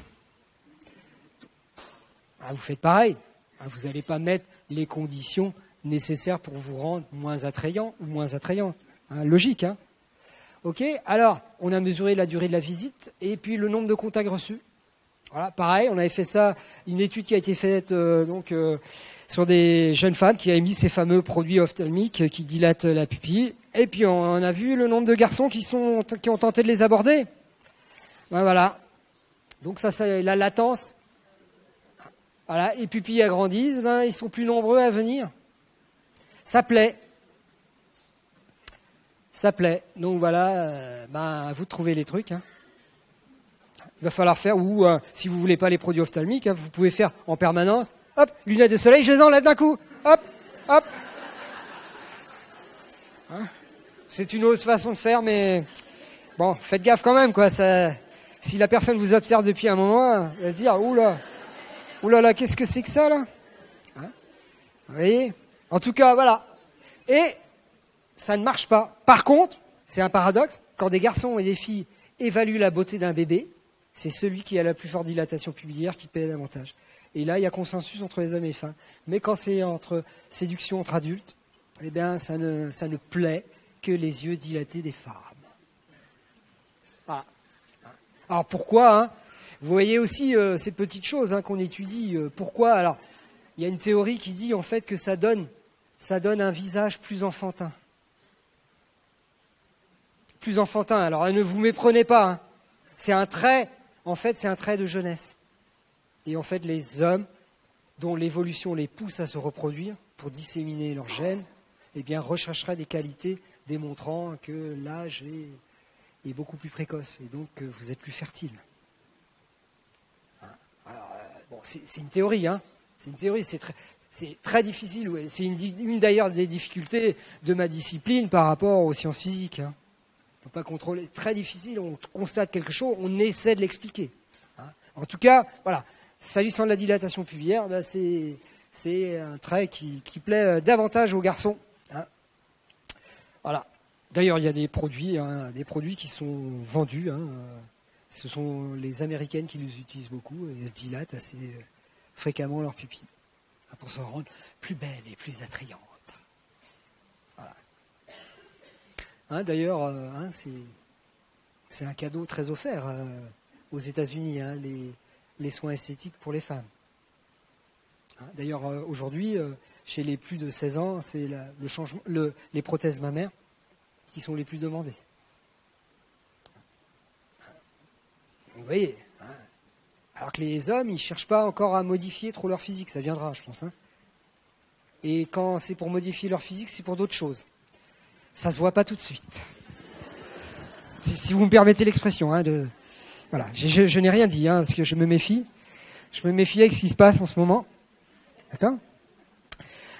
Ah, vous faites pareil. Ah, vous n'allez pas mettre les conditions nécessaires pour vous rendre moins attrayant ou moins attrayante. Hein, logique, hein. Ok. Alors, on a mesuré la durée de la visite et puis le nombre de contacts reçus. Voilà, pareil, on avait fait ça, une étude qui a été faite sur des jeunes femmes qui avaient mis ces fameux produits ophtalmiques qui dilatent la pupille. Et puis on a vu le nombre de garçons qui ont tenté de les aborder. Ben, voilà. Donc ça c'est la latence. Voilà, les pupilles agrandissent, ben, ils sont plus nombreux à venir. Ça plaît. Ça plaît. Donc voilà, à vous de trouver les trucs. Hein. Il va falloir faire, ou si vous ne voulez pas les produits ophtalmiques, hein, vous pouvez faire en permanence, hop, lunettes de soleil, je les enlève d'un coup, hop, hop. Hein, c'est une autre façon de faire, mais bon, faites gaffe quand même, quoi. Ça, si la personne vous observe depuis un moment, elle va se dire, oula, qu'est-ce que c'est que ça, là, hein, vous voyez. En tout cas, voilà. Et ça ne marche pas. Par contre, c'est un paradoxe, quand des garçons et des filles évaluent la beauté d'un bébé, c'est celui qui a la plus forte dilatation pupillaire qui paie davantage. Et là, il y a consensus entre les hommes et les femmes. Mais quand c'est entre séduction entre adultes, eh bien, ça ne plaît que les yeux dilatés des femmes. Voilà. Alors pourquoi, hein, vous voyez aussi ces petites choses, hein, qu'on étudie. Pourquoi? Alors, il y a une théorie qui dit en fait que ça donne un visage plus enfantin. Plus enfantin. Alors, ne vous méprenez pas. Hein. C'est un trait. En fait, c'est un trait de jeunesse. Et en fait, les hommes dont l'évolution les pousse à se reproduire pour disséminer leurs gènes, eh bien, rechercheraient des qualités démontrant que l'âge est beaucoup plus précoce et donc que vous êtes plus fertile. Alors, bon, c'est une théorie, hein. C'est une théorie, c'est très difficile. Ouais. C'est une d'ailleurs des difficultés de ma discipline par rapport aux sciences physiques. Hein. On ne peut pas contrôler. Très difficile, on constate quelque chose, on essaie de l'expliquer. Hein. En tout cas, voilà. S'agissant de la dilatation pubillaire, ben c'est un trait qui plaît davantage aux garçons. Hein. Voilà. D'ailleurs, il y a des produits qui sont vendus. Hein. Ce sont les Américaines qui les utilisent beaucoup et elles se dilatent assez fréquemment leurs pupilles pour se rendre plus belles et plus attrayantes. Voilà. Hein, d'ailleurs, hein, c'est un cadeau très offert aux États-Unis, hein, les soins esthétiques pour les femmes. Hein, d'ailleurs, aujourd'hui, chez les plus de 16 ans, c'est les prothèses mammaires qui sont les plus demandées. Vous voyez, hein. Alors que les hommes, ils ne cherchent pas encore à modifier trop leur physique, ça viendra, je pense. Hein. Et quand c'est pour modifier leur physique, c'est pour d'autres choses. Ça ne se voit pas tout de suite. Si vous me permettez l'expression. Hein, voilà. Je n'ai rien dit, hein, parce que je me méfie. Je me méfie avec ce qui se passe en ce moment. D'accord ?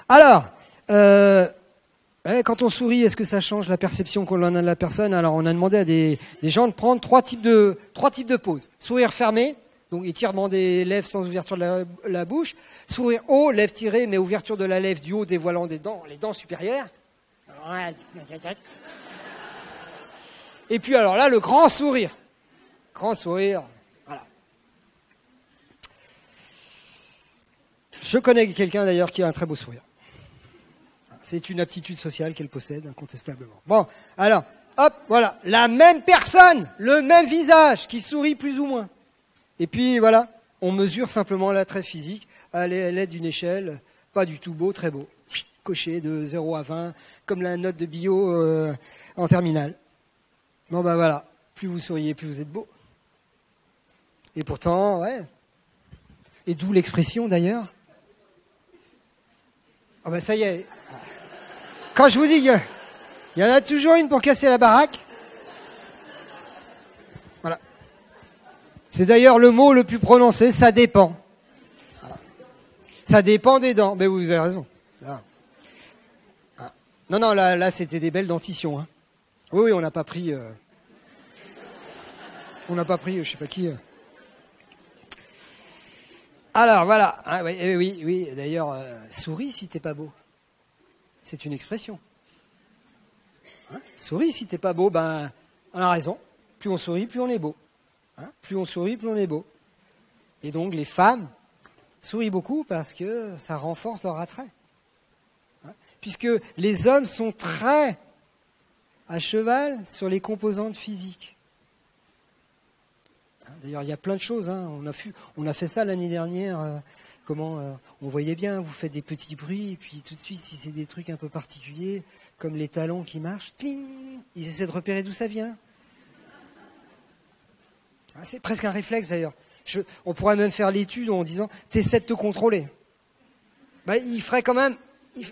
Alors, quand on sourit, est-ce que ça change la perception qu'on en a de la personne ? Alors, on a demandé à des gens de prendre trois types de poses. Sourire fermé, donc étirement des lèvres sans ouverture de la bouche. Sourire haut, lèvres tirées, mais ouverture de la lèvre du haut dévoilant les dents supérieures. Et puis alors là, le grand sourire. Grand sourire, voilà. Je connais quelqu'un d'ailleurs qui a un très beau sourire. C'est une aptitude sociale qu'elle possède, incontestablement. Bon, alors, hop, voilà, la même personne, le même visage, qui sourit plus ou moins. Et puis voilà, on mesure simplement l'attrait physique à l'aide d'une échelle, pas du tout beau, très beau. Coché de 0 à 20, comme la note de bio en terminale. Bon ben voilà, plus vous souriez, plus vous êtes beau. Et pourtant, ouais. Et d'où l'expression d'ailleurs. Ah ben ça y est. Quand je vous dis qu'il y en a toujours une pour casser la baraque. Voilà. C'est d'ailleurs le mot le plus prononcé, ça dépend. Voilà. Ça dépend des dents. Mais vous avez raison. Là. Non, là c'était des belles dentitions. Hein. Oui, on n'a pas pris... je sais pas qui. Alors, voilà. Ah, oui. D'ailleurs, souris si t'es pas beau. C'est une expression. Hein, souris si t'es pas beau, ben, On a raison. Plus on sourit, plus on est beau. Hein, plus on sourit, plus on est beau. Et donc les femmes sourient beaucoup parce que ça renforce leur attrait. Hein, puisque les hommes sont très à cheval sur les composantes physiques. Hein, d'ailleurs, il y a plein de choses. Hein. On a fait ça l'année dernière. On voyait bien, vous faites des petits bruits, et puis tout de suite, si c'est des trucs un peu particuliers, comme les talons qui marchent, cling, ils essaient de repérer d'où ça vient. Ah, c'est presque un réflexe d'ailleurs. On pourrait même faire l'étude en disant « t'essaies de te contrôler ». Il ferait quand même... Vous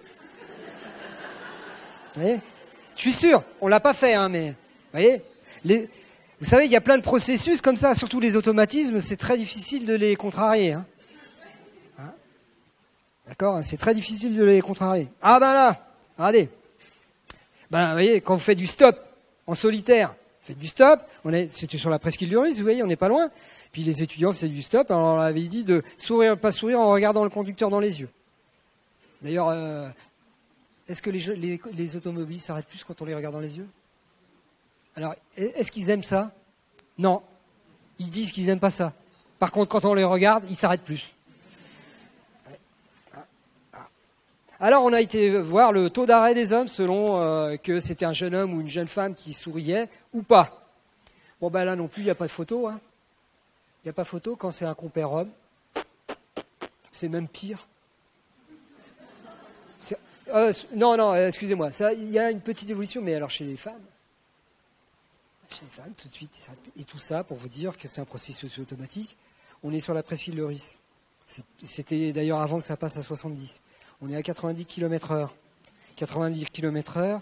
voyez ? Je suis sûr, on ne l'a pas fait, hein, mais... Vous voyez ? Vous savez, il y a plein de processus comme ça, surtout les automatismes, c'est très difficile de les contrarier. Hein. D'accord ? C'est très difficile de les contrarier. Ah ben là, regardez. Vous voyez, quand vous faites du stop en solitaire, vous faites du stop, c'était sur la presqu'île du Rhys, vous voyez, on n'est pas loin. Puis les étudiants faisaient du stop, alors on leur avait dit de sourire, pas sourire en regardant le conducteur dans les yeux. D'ailleurs, est-ce que les automobiles s'arrêtent plus quand on les regarde dans les yeux ? Alors, est-ce qu'ils aiment ça ? Non. Ils disent qu'ils n'aiment pas ça. Par contre, quand on les regarde, ils s'arrêtent plus. Alors, on a été voir le taux d'arrêt des hommes selon que c'était un jeune homme ou une jeune femme qui souriait ou pas. Bon, là non plus, il n'y a pas de photo. Hein. Il n'y a pas photo quand c'est un compère homme. C'est même pire. Non, excusez-moi. Il y a une petite évolution, mais alors chez les femmes, tout de suite, et tout ça pour vous dire que c'est un processus automatique. On est sur la presqu'île du Rhys. C'était d'ailleurs avant que ça passe à 70. On est à 90 km/h. 90 km/h.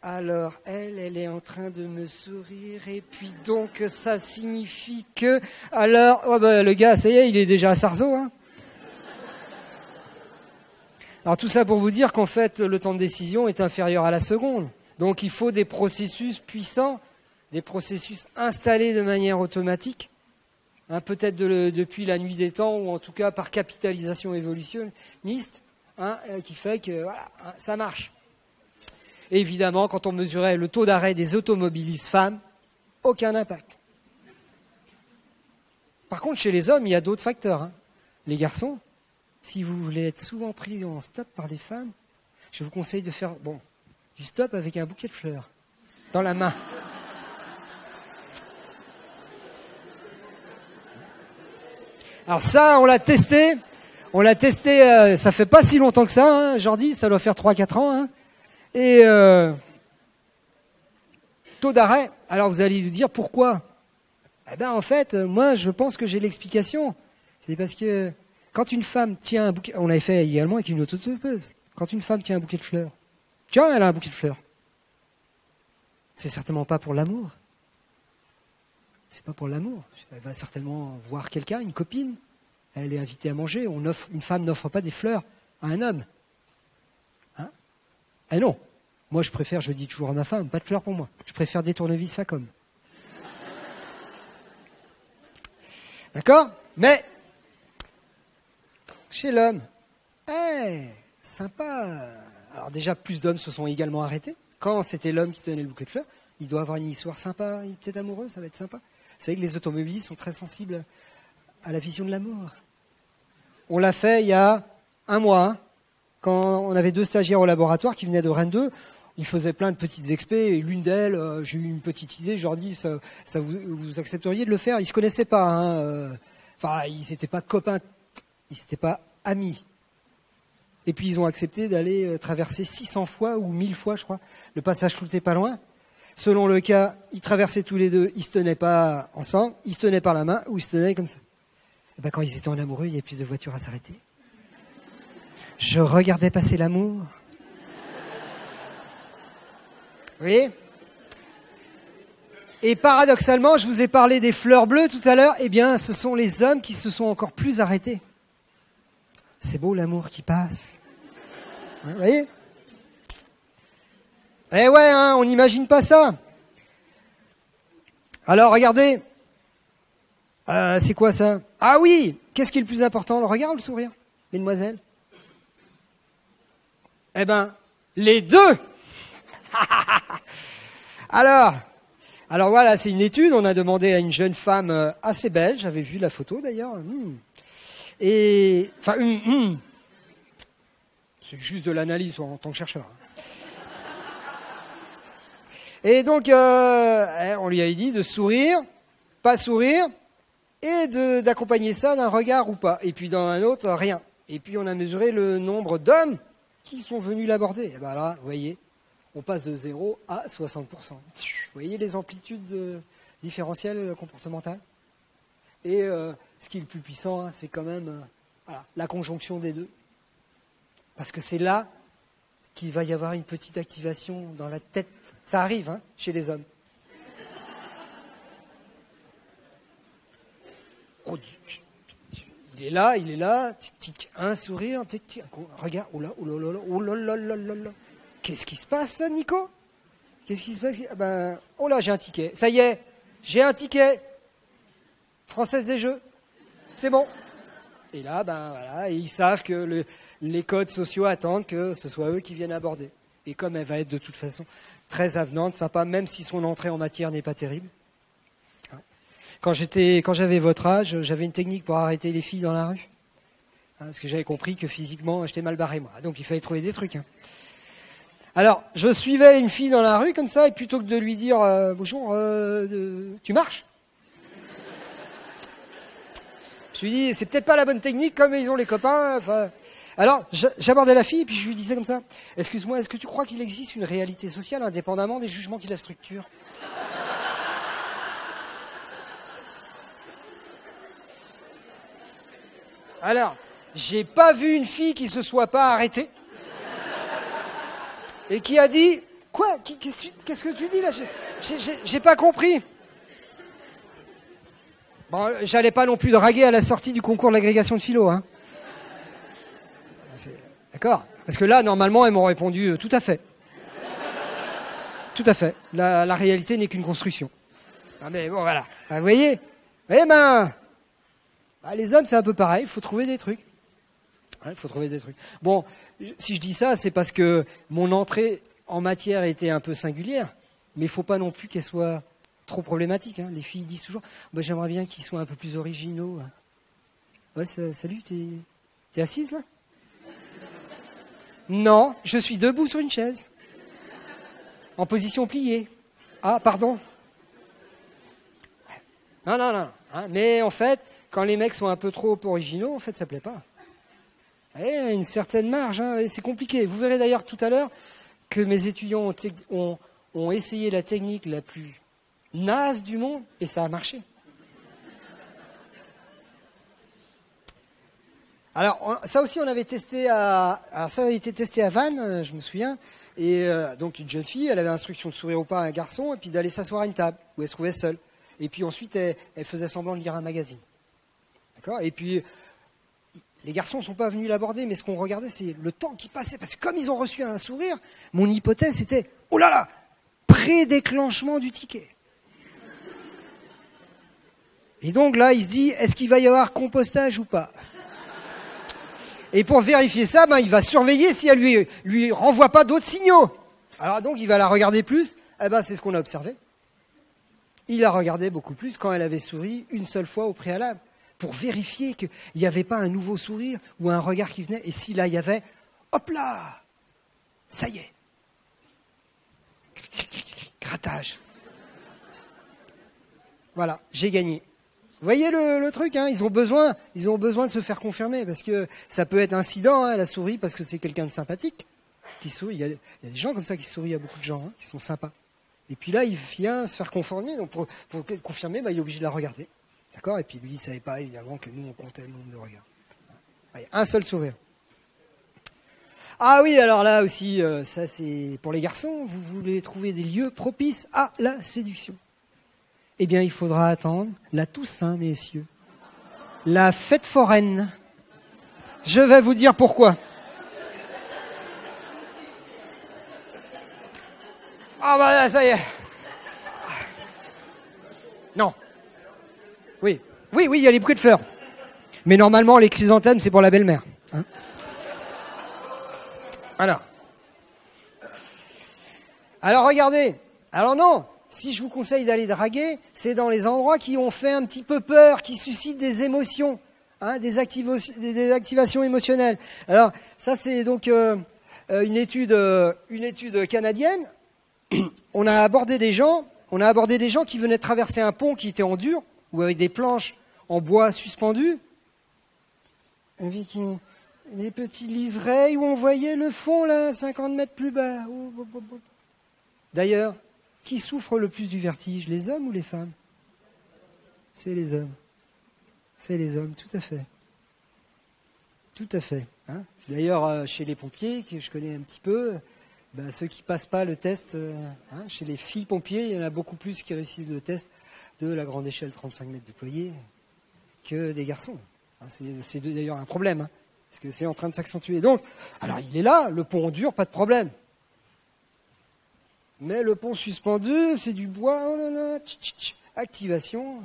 Alors, elle est en train de me sourire. Et puis donc, ça signifie que... Alors, le gars, ça y est, il est déjà à Sarzeau. Hein. Alors, tout ça pour vous dire qu'en fait, le temps de décision est inférieur à la seconde. Donc, il faut des processus puissants, des processus installés de manière automatique. Hein, peut-être depuis la nuit des temps, ou en tout cas par capitalisation évolutionniste. Qui fait que voilà, ça marche. Et évidemment, quand on mesurait le taux d'arrêt des automobilistes femmes, aucun impact. Par contre, chez les hommes, il y a d'autres facteurs. Hein. Les garçons, si vous voulez être souvent pris en stop par les femmes, je vous conseille de faire du stop avec un bouquet de fleurs dans la main. Alors ça, on l'a testé. Ça fait pas si longtemps que ça, hein, Jordi, ça doit faire 3-4 ans. Hein. Et taux d'arrêt, alors vous allez lui dire pourquoi ? En fait, moi je pense que j'ai l'explication. C'est parce que quand une femme tient un bouquet, on l'avait fait également avec une autostoppeuse, quand une femme tient un bouquet de fleurs, tiens, elle a un bouquet de fleurs. C'est certainement pas pour l'amour. C'est pas pour l'amour. Elle va certainement voir quelqu'un, une copine. Elle est invitée à manger. Une femme n'offre pas des fleurs à un homme. Hein ? Eh non. Moi, je dis toujours à ma femme, pas de fleurs pour moi. Je préfère des tournevis Facom. D'accord ? Mais, chez l'homme, sympa. Alors déjà, plus d'hommes se sont également arrêtés. Quand c'était l'homme qui tenait le bouquet de fleurs, il doit avoir une histoire sympa, peut-être amoureuse, ça va être sympa. Vous savez que les automobilistes sont très sensibles à la vision de l'amour. On l'a fait il y a un mois, hein, quand on avait 2 stagiaires au laboratoire qui venaient de Rennes 2. Ils faisaient plein de petites expés, et l'une d'elles, j'ai eu une petite idée, je leur dis, ça vous accepteriez de le faire ? Ils se connaissaient pas, hein, ils n'étaient pas copains, ils n'étaient pas amis. Et puis ils ont accepté d'aller traverser 600 fois ou 1000 fois, je crois, le passage Clouté pas loin. Selon le cas, ils traversaient tous les deux, ils se tenaient pas ensemble, ils se tenaient par la main ou ils se tenaient comme ça. Et quand ils étaient en amoureux, il y avait plus de voitures à s'arrêter. Je regardais passer l'amour. Vous voyez ? Et paradoxalement, je vous ai parlé des fleurs bleues tout à l'heure, eh bien, ce sont les hommes qui se sont encore plus arrêtés. C'est beau l'amour qui passe. Hein, vous voyez ? Eh ouais, hein, on n'imagine pas ça. Alors, regardez. C'est quoi ça ? Ah oui, qu'est-ce qui est le plus important, le regard ou le sourire, mesdemoiselles ? Eh ben, les deux. Alors, Alors voilà, c'est une étude, on a demandé à une jeune femme assez belle, j'avais vu la photo d'ailleurs. Et enfin, c'est juste de l'analyse en tant que chercheur. Et donc, on lui avait dit de sourire, pas sourire, et d'accompagner ça d'un regard ou pas. Et puis dans un autre, rien. Et puis on a mesuré le nombre d'hommes qui sont venus l'aborder. Et ben là, vous voyez, on passe de 0 à 60%. Vous voyez les amplitudes différentielles comportementales? Et ce qui est le plus puissant, hein, c'est quand même voilà, la conjonction des deux. Parce que c'est là qu'il va y avoir une petite activation dans la tête. Ça arrive hein, chez les hommes. Oh, il est là, tic tic, un sourire, tic tic, regarde, oh là là là là. Qu'est-ce qui se passe, ça, Nico? Qu'est-ce qui se passe? Ben, oh là, j'ai un ticket. Ça y est, j'ai un ticket. Française des Jeux, c'est bon. Et là, ben voilà, et ils savent que les codes sociaux attendent que ce soit eux qui viennent aborder. Et comme elle va être de toute façon très avenante, sympa, même si son entrée en matière n'est pas terrible. Quand j'avais votre âge, j'avais une technique pour arrêter les filles dans la rue. Parce que j'avais compris que physiquement, j'étais mal barré, moi. Donc il fallait trouver des trucs. Alors, je suivais une fille dans la rue comme ça, et plutôt que de lui dire bonjour, tu marches? Je lui dis, c'est peut-être pas la bonne technique, comme ils ont les copains. Enfin, alors, j'abordais la fille, et puis je lui disais comme ça, excuse-moi, est-ce que tu crois qu'il existe une réalité sociale indépendamment des jugements qui la structurent? Alors, j'ai pas vu une fille qui se soit pas arrêtée et qui a dit, quoi? Qu'est-ce que tu dis là? J'ai pas compris. Bon, j'allais pas non plus draguer à la sortie du concours de l'agrégation de philo, hein. D'accord? Parce que là, normalement, elles m'ont répondu tout à fait. Tout à fait. La réalité n'est qu'une construction. Ah mais bon, voilà. Vous voyez? Eh ben, les hommes, c'est un peu pareil. Il faut trouver des trucs. Il faut trouver des trucs. Bon, si je dis ça, c'est parce que mon entrée en matière était un peu singulière. Mais il ne faut pas non plus qu'elle soit trop problématique. Hein. Les filles disent toujours, bah, j'aimerais bien qu'ils soient un peu plus originaux. Ouais, salut, t'es assise là? Non, je suis debout sur une chaise. En position pliée. Ah, pardon. Non. Hein, mais en fait, quand les mecs sont un peu trop originaux, en fait, ça plaît pas. Il y a une certaine marge, hein, et c'est compliqué. Vous verrez d'ailleurs tout à l'heure que mes étudiants ont essayé la technique la plus naze du monde, et ça a marché. Alors, ça aussi, on avait testé ça avait été testé à Vannes, je me souviens. Et donc, une jeune fille, elle avait l'instruction de sourire ou pas à un garçon, et puis d'aller s'asseoir à une table, où elle se trouvait seule. Et puis ensuite, elle faisait semblant de lire un magazine. D'accord? Et puis, les garçons ne sont pas venus l'aborder, mais ce qu'on regardait, c'est le temps qui passait. Parce que comme ils ont reçu un sourire, mon hypothèse était, oh là là, pré-déclenchement du ticket. Et donc là, il se dit, est-ce qu'il va y avoir compostage ou pas? Et pour vérifier ça, il va surveiller si elle lui renvoie pas d'autres signaux. Alors donc, il va la regarder plus. Eh ben, c'est ce qu'on a observé. Il a regardé beaucoup plus quand elle avait souri une seule fois au préalable, pour vérifier qu'il n'y avait pas un nouveau sourire ou un regard qui venait. Et si là, il y avait, hop là, ça y est. Grattage. Voilà, j'ai gagné. Vous voyez le truc, hein, ils ont besoin de se faire confirmer, parce que ça peut être incident, hein, elle a souri parce que c'est quelqu'un de sympathique qui sourit. Il y a des gens comme ça qui sourient à beaucoup de gens, hein, qui sont sympas. Et puis là, il vient se faire confirmer, donc pour confirmer, il est obligé de la regarder. D'accord? Et puis lui, il ne savait pas évidemment que nous, on comptait le nombre de regards. Allez, un seul sourire. Ah oui, alors là aussi, ça c'est pour les garçons, vous voulez trouver des lieux propices à la séduction. Eh bien, il faudra attendre la Toussaint, messieurs. La fête foraine. Je vais vous dire pourquoi. Ah bah ça y est. Non. Oui, il y a les bouquets de fleurs. Mais normalement, les chrysanthèmes, c'est pour la belle-mère. Hein. Alors, regardez. Alors non. si je vous conseille d'aller draguer, c'est dans les endroits qui ont fait un petit peu peur, qui suscitent des émotions, hein, des activations émotionnelles. Alors, ça, c'est donc une étude canadienne. On a abordé des gens qui venaient de traverser un pont qui était en dur, ou avec des planches en bois suspendues, avec des petits liserés où on voyait le fond, là, 50 mètres plus bas. D'ailleurs, qui souffre le plus du vertige, les hommes ou les femmes? C'est les hommes. C'est les hommes, tout à fait. Tout à fait. Hein. D'ailleurs, chez les pompiers, que je connais un petit peu, ben, ceux qui ne passent pas le test, chez les filles pompiers, il y en a beaucoup plus qui réussissent le test de la grande échelle 35 mètres déployée que des garçons. Hein, c'est d'ailleurs un problème, hein, parce que c'est en train de s'accentuer. Donc, alors il est là, le pont dur, pas de problème. Mais le pont suspendu, c'est du bois, oh là là, activation.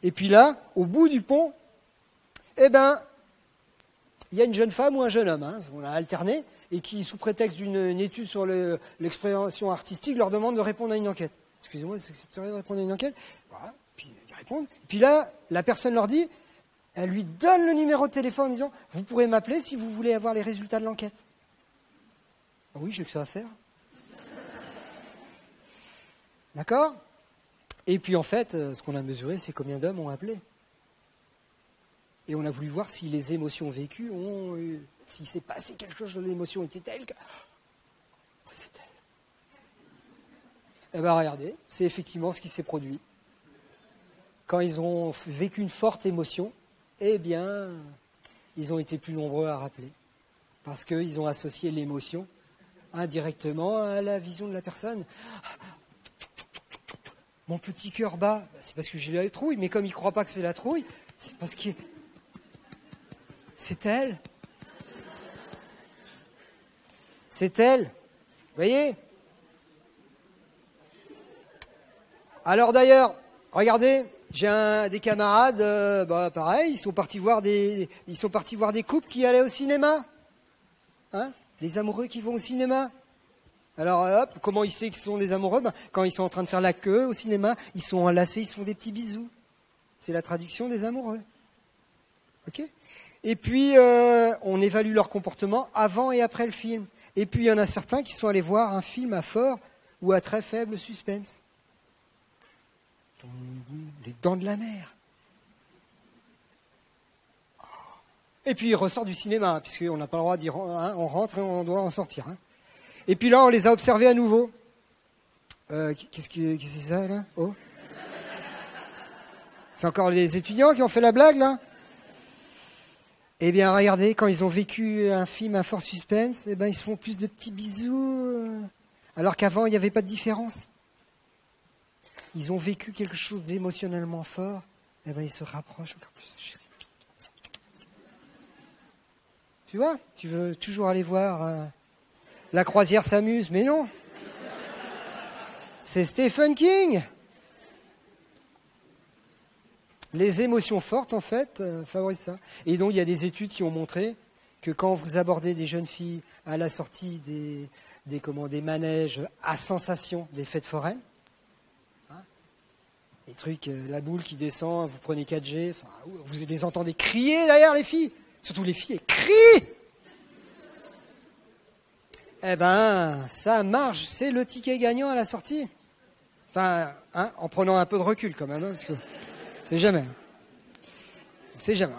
Et puis là, au bout du pont, eh ben, il y a une jeune femme ou un jeune homme, hein, on a alterné, et qui, sous prétexte d'une étude sur l'expression artistique, leur demande de répondre à une enquête. Excusez-moi, c'est accepterait de répondre à une enquête? Voilà, puis ils répondent. Puis là, la personne leur dit, elle lui donne le numéro de téléphone en disant, vous pourrez m'appeler si vous voulez avoir les résultats de l'enquête. Ah oui, j'ai que ça à faire. D'accord? Et puis en fait, ce qu'on a mesuré, c'est combien d'hommes ont appelé. Et on a voulu voir si les émotions vécues s'il s'est passé quelque chose dans l'émotion était telle que... Oh, c'est elle. Eh bien regardez, c'est effectivement ce qui s'est produit. Quand ils ont vécu une forte émotion, eh bien, ils ont été plus nombreux à rappeler. Parce qu'ils ont associé l'émotion indirectement à la vision de la personne. Mon petit cœur bat, c'est parce que j'ai la trouille, mais comme il ne croit pas que c'est la trouille, c'est parce que c'est elle. C'est elle. Vous voyez? Alors d'ailleurs, regardez, j'ai des camarades, pareil, ils sont partis voir des couples qui allaient au cinéma. Hein? Des amoureux qui vont au cinéma. Alors hop, comment ils savent qu'ils sont des amoureux? Quand ils sont en train de faire la queue au cinéma, ils sont enlacés, ils se font des petits bisous. C'est la traduction des amoureux. Ok? Et puis, on évalue leur comportement avant et après le film. Et puis, il y en a certains qui sont allés voir un film à fort ou à très faible suspense. Les Dents de la Mer. Et puis, ils ressortent du cinéma, puisqu'on n'a pas le droit d'y rentrer, hein, on rentre et on doit en sortir. Hein. Et puis là, on les a observés à nouveau. Qu'est-ce que c'est ça, là? Oh. C'est encore les étudiants qui ont fait la blague, là? Eh bien, regardez, quand ils ont vécu un film à fort suspense, eh ben, ils se font plus de petits bisous, alors qu'avant, il n'y avait pas de différence. Ils ont vécu quelque chose d'émotionnellement fort, eh ben, ils se rapprochent encore plus. Tu vois, tu veux toujours aller voir La croisière s'amuse, mais non. C'est Stephen King. Les émotions fortes, en fait, favorisent ça. Et donc, il y a des études qui ont montré que quand vous abordez des jeunes filles à la sortie des manèges à sensation des fêtes foraines, hein, les trucs, la boule qui descend, vous prenez 4G, vous les entendez crier derrière les filles, surtout les filles, elles crient. Eh ben, ça marche, c'est le ticket gagnant à la sortie. Enfin, hein, en prenant un peu de recul quand même, hein, parce que... C'est jamais. C'est jamais.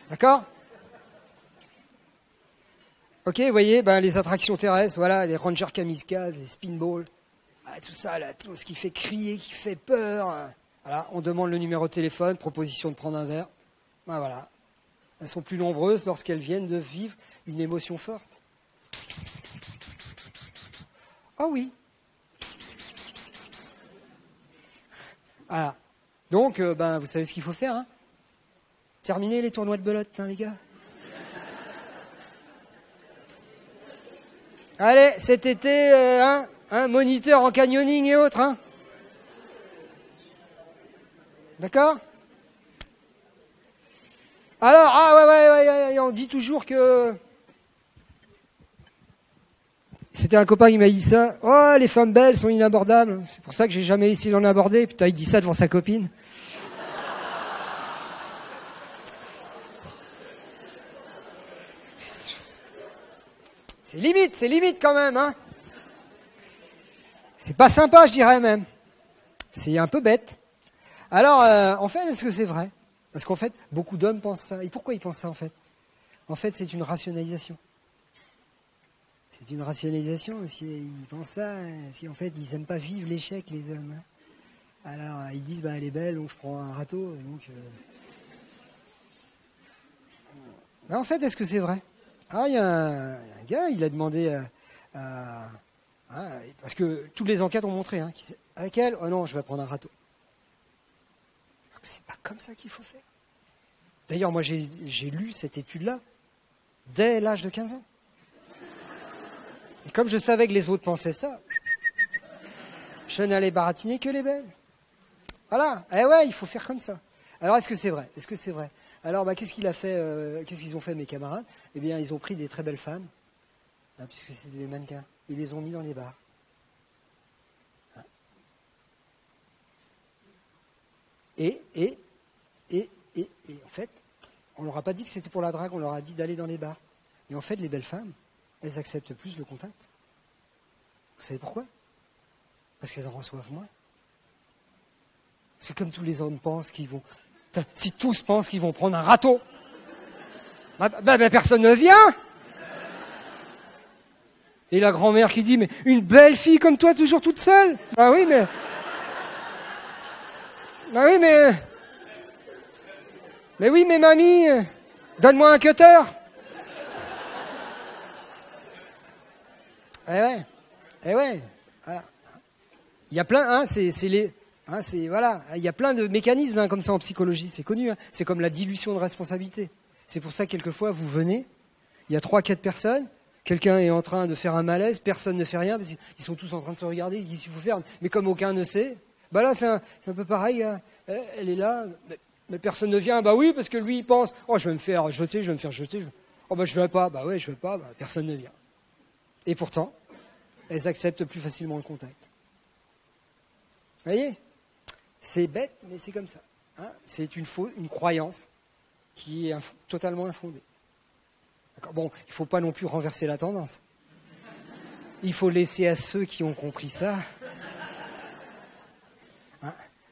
D'accord? Ok, vous voyez, les attractions terrestres, voilà, les rangers kamikazes, les spinballs, tout ça, là, tout ce qui fait crier, qui fait peur. Voilà, on demande le numéro de téléphone, proposition de prendre un verre. Voilà. Elles sont plus nombreuses lorsqu'elles viennent de vivre une émotion forte. Ah oui. Voilà. Donc, vous savez ce qu'il faut faire, hein? Terminer les tournois de belote, hein, les gars. Allez, cet été, moniteur en canyoning et autres, hein? D'accord? Alors, ouais, on dit toujours que C'était un copain qui m'a dit ça. Oh, les femmes belles sont inabordables. C'est pour ça que j'ai jamais essayé d'en aborder. Putain, il dit ça devant sa copine. C'est limite quand même, hein. C'est pas sympa, je dirais même. C'est un peu bête. Alors, en fait, est-ce que c'est vrai? Parce qu'en fait, beaucoup d'hommes pensent ça. Et pourquoi ils pensent ça, en fait? En fait, c'est une rationalisation. C'est une rationalisation. Si ils pensent ça, si en fait, ils n'aiment pas vivre l'échec, les hommes. Alors, ils disent, bah, elle est belle, donc je prends un râteau. Et donc, en fait, est-ce que c'est vrai? Ah, il y a un gars, il a demandé parce que toutes les enquêtes ont montré, hein, avec elle, oh non, je vais prendre un râteau. C'est pas comme ça qu'il faut faire. D'ailleurs, moi, j'ai lu cette étude-là dès l'âge de 15 ans. Et comme je savais que les autres pensaient ça, je n'allais baratiner que les belles. Voilà. Eh ouais, il faut faire comme ça. Alors, est-ce que c'est vrai? Est-ce que c'est vrai? Alors, bah, qu'est-ce qu'ils ont fait, mes camarades? Eh bien, ils ont pris des très belles femmes, hein, puisque c'était des mannequins. Ils les ont mis dans les bars. Hein. Et en fait, on leur a pas dit que c'était pour la drague, on leur a dit d'aller dans les bars. Et en fait, les belles femmes, elles acceptent plus le contact. Vous savez pourquoi? Parce qu'elles en reçoivent moins. C'est comme tous les hommes pensent qu'ils vont... Si tous pensent qu'ils vont prendre un râteau, personne ne vient. Et la grand-mère qui dit, mais une belle fille comme toi, toujours toute seule. Bah oui, mais... Mais oui, mais mamie, donne-moi un cutter. Eh ouais, voilà. Il y a plein, voilà, il y a plein de mécanismes comme ça en psychologie, c'est connu. Hein. C'est comme la dilution de responsabilité. C'est pour ça que quelquefois vous venez, il y a 3-4 personnes, quelqu'un est en train de faire un malaise, personne ne fait rien, parce qu'ils sont tous en train de se regarder, ils disent il faut faire, mais comme aucun ne sait, bah là c'est un peu pareil. Hein. Elle est là, mais personne ne vient. Bah oui, parce que lui il pense, oh je vais me faire jeter. Oh bah je vais pas, bah ouais je vais pas, bah, personne ne vient. Et pourtant, elles acceptent plus facilement le contact. Vous voyez? C'est bête, mais c'est comme ça. Hein, c'est une croyance qui est totalement infondée. Bon, il ne faut pas non plus renverser la tendance. Il faut laisser à ceux qui ont compris ça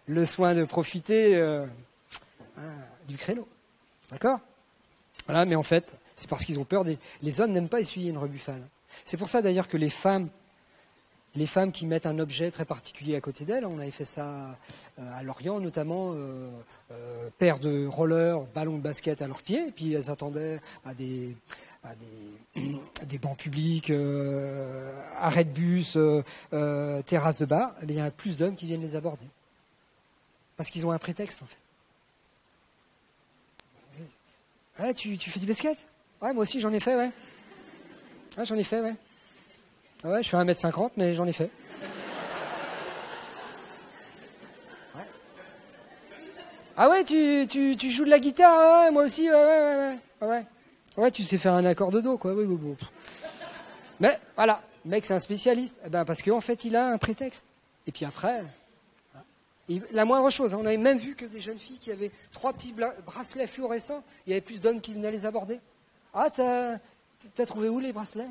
le soin de profiter du créneau. D'accord? Voilà, mais en fait, c'est parce qu'ils ont peur. Les hommes n'aiment pas essuyer une rebuffade. C'est pour ça d'ailleurs que les femmes qui mettent un objet très particulier à côté d'elles, on avait fait ça à Lorient notamment, paire de rollers, ballons de basket à leurs pieds, et puis elles attendaient à des bancs publics, arrêts de bus, terrasses de bar, et bien, il y a plus d'hommes qui viennent les aborder. Parce qu'ils ont un prétexte en fait. Ouais, tu fais du basket? Ouais, moi aussi j'en ai fait, ouais. Ouais, j'en ai fait, ouais. Ouais, je fais 1m50, mais j'en ai fait. Ouais. Ah ouais, tu joues de la guitare? Ouais, moi aussi, ouais. Ouais, tu sais faire un accord de do, quoi. Oui. Mais voilà, le mec c'est un spécialiste. Eh ben, parce qu'en fait, il a un prétexte. Et puis après, la moindre chose, on avait même vu que des jeunes filles qui avaient 3 petits bracelets fluorescents, il y avait plus d'hommes qui venaient les aborder. Ah, t'as trouvé où les bracelets?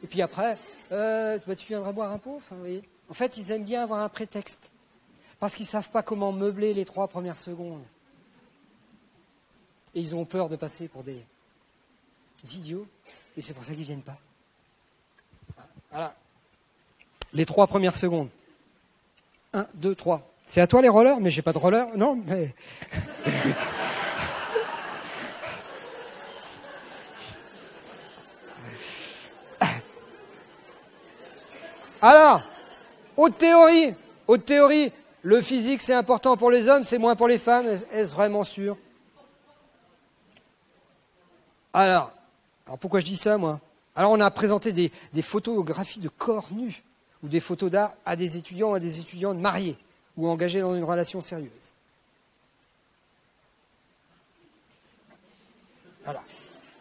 Et puis après, tu viendras boire un pot. Enfin, vous voyez. En fait, ils aiment bien avoir un prétexte. Parce qu'ils ne savent pas comment meubler les 3 premières secondes. Et ils ont peur de passer pour des idiots. Et c'est pour ça qu'ils ne viennent pas. Voilà. Les 3 premières secondes. 1, 2, 3. C'est à toi les rollers? Mais j'ai pas de rollers. Non, mais... Alors, haute théorie, le physique c'est important pour les hommes, c'est moins pour les femmes, est-ce vraiment sûr? Alors pourquoi je dis ça moi? Alors on a présenté des photographies de corps nus, ou des photos d'art à des étudiants ou à des étudiantes mariés, ou engagés dans une relation sérieuse. Voilà.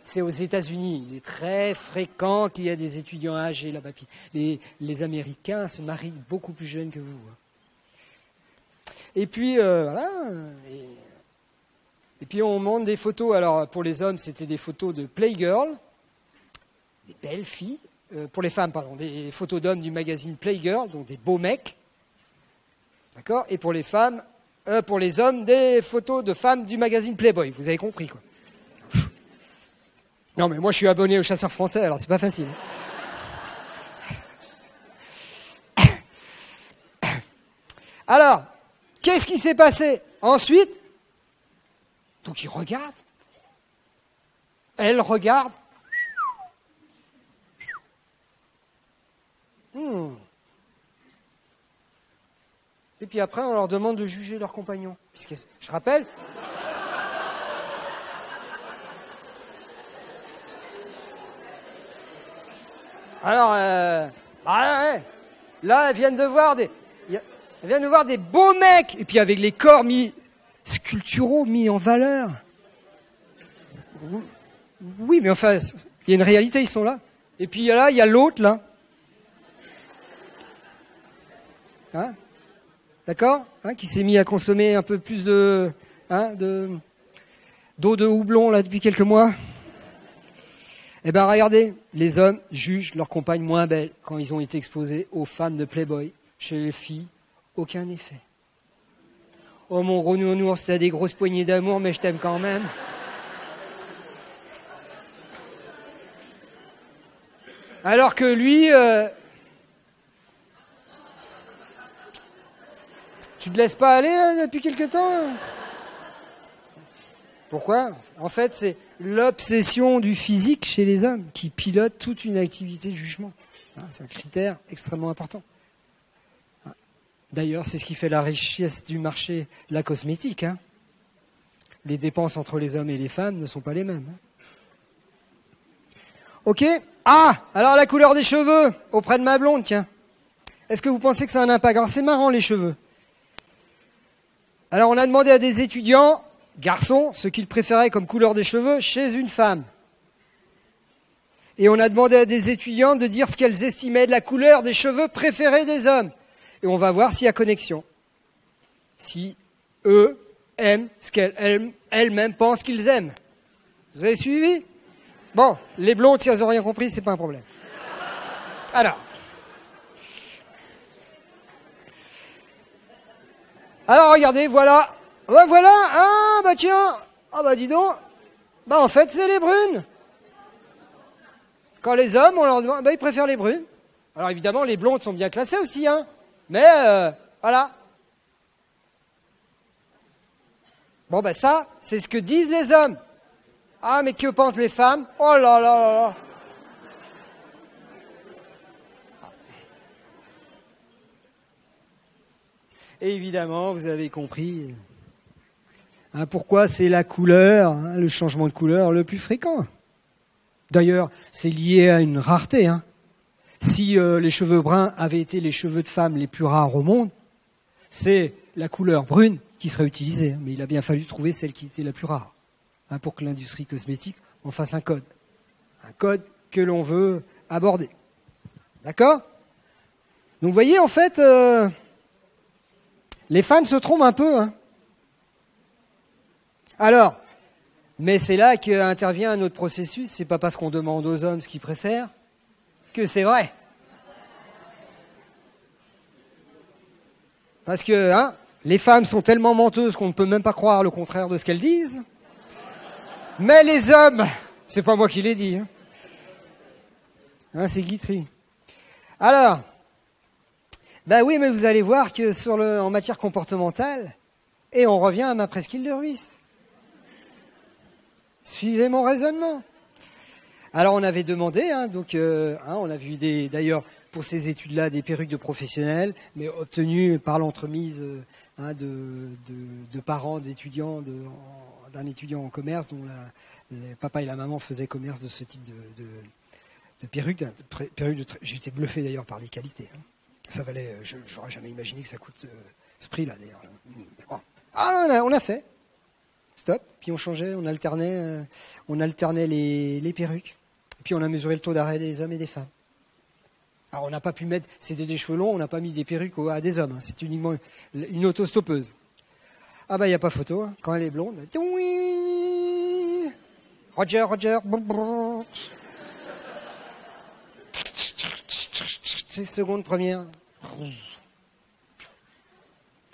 c'est aux États-Unis. Il est très fréquent qu'il y ait des étudiants âgés là-bas. Les Américains se marient beaucoup plus jeunes que vous. Et puis, voilà. Et puis, on montre des photos. Alors, pour les hommes, c'était des photos de Playgirl, des belles filles. Pour les femmes, pardon, des photos d'hommes du magazine Playgirl, donc des beaux mecs. D'accord? Et pour les femmes, pour les hommes, des photos de femmes du magazine Playboy. Vous avez compris, quoi. Non, mais moi, je suis abonné aux Chasseurs français, alors c'est pas facile. Alors, qu'est-ce qui s'est passé ensuite? Donc, il regarde. Elle regarde. Et puis après, on leur demande de juger leurs compagnons. Puisque, je rappelle... Alors, là, elles viennent de voir des beaux mecs, et puis avec les corps sculpturaux mis en valeur. Oui, mais enfin, il y a une réalité, ils sont là. Et puis là, il y a l'autre, là. Hein? D'accord? Hein, qui s'est mis à consommer un peu plus d'eau de houblon, là, depuis quelques mois. Eh bien, regardez, les hommes jugent leurs compagnes moins belles quand ils ont été exposés aux femmes de Playboy. Chez les filles, aucun effet. Oh, mon gros nounours, t'as des grosses poignées d'amour, mais je t'aime quand même. Alors que lui, tu te laisses pas aller là, depuis quelque temps? Pourquoi? En fait, c'est l'obsession du physique chez les hommes qui pilote toute une activité de jugement. C'est un critère extrêmement important. D'ailleurs, c'est ce qui fait la richesse du marché, la cosmétique. Les dépenses entre les hommes et les femmes ne sont pas les mêmes. Ok? Ah! Alors la couleur des cheveux auprès de ma blonde, tiens. Est-ce que vous pensez que ça a un impact? Alors c'est marrant les cheveux. Alors on a demandé à des étudiants, garçons, ce qu'ils préféraient comme couleur des cheveux chez une femme. Et on a demandé à des étudiants de dire ce qu'elles estimaient de la couleur des cheveux préférés des hommes. Et on va voir s'il y a connexion. Si eux aiment ce qu'elles-mêmes pensent qu'ils aiment. Vous avez suivi? Bon, les blondes, si elles n'ont rien compris, c'est pas un problème. Alors, regardez, voilà. Ben voilà, ah bah tiens, ah bah dis donc, bah en fait c'est les brunes. Quand les hommes, on leur demande, bah ils préfèrent les brunes. Alors évidemment, les blondes sont bien classées aussi, mais voilà. Bon bah ça, c'est ce que disent les hommes. Ah mais que pensent les femmes? Oh là là là là. Et évidemment, vous avez compris pourquoi c'est la couleur, le changement de couleur le plus fréquent. D'ailleurs, c'est lié à une rareté. Si les cheveux bruns avaient été les cheveux de femmes les plus rares au monde, c'est la couleur brune qui serait utilisée. Mais il a bien fallu trouver celle qui était la plus rare pour que l'industrie cosmétique en fasse un code. Un code que l'on veut aborder. D'accord? Donc vous voyez, en fait, les femmes se trompent un peu. Alors, mais c'est là qu'intervient un autre processus. C'est pas parce qu'on demande aux hommes ce qu'ils préfèrent que c'est vrai. Parce que les femmes sont tellement menteuses qu'on ne peut même pas croire le contraire de ce qu'elles disent. Mais les hommes, c'est pas moi qui l'ai dit. C'est Guitry. Alors, ben oui, mais vous allez voir que en matière comportementale, et on revient à ma presqu'île de Ruisse. Suivez mon raisonnement. Alors on avait demandé, on a vu d'ailleurs pour ces études-là des perruques de professionnels, mais obtenues par l'entremise de parents d'étudiants, d'un étudiant en commerce dont le papa et la maman faisaient commerce de ce type de perruques. J'étais bluffé d'ailleurs par les qualités. Ça valait, j'aurais jamais imaginé que ça coûte ce prix-là d'ailleurs. On a fait. stop. Puis on changeait, on alternait les perruques. Et puis on a mesuré le taux d'arrêt des hommes et des femmes. Alors on n'a pas pu mettre, c'était des cheveux longs, on n'a pas mis des perruques à des hommes. Hein. C'est uniquement une autostoppeuse. Ah bah il n'y a pas photo, hein. Quand elle est blonde. Roger, Roger. 6 secondes première.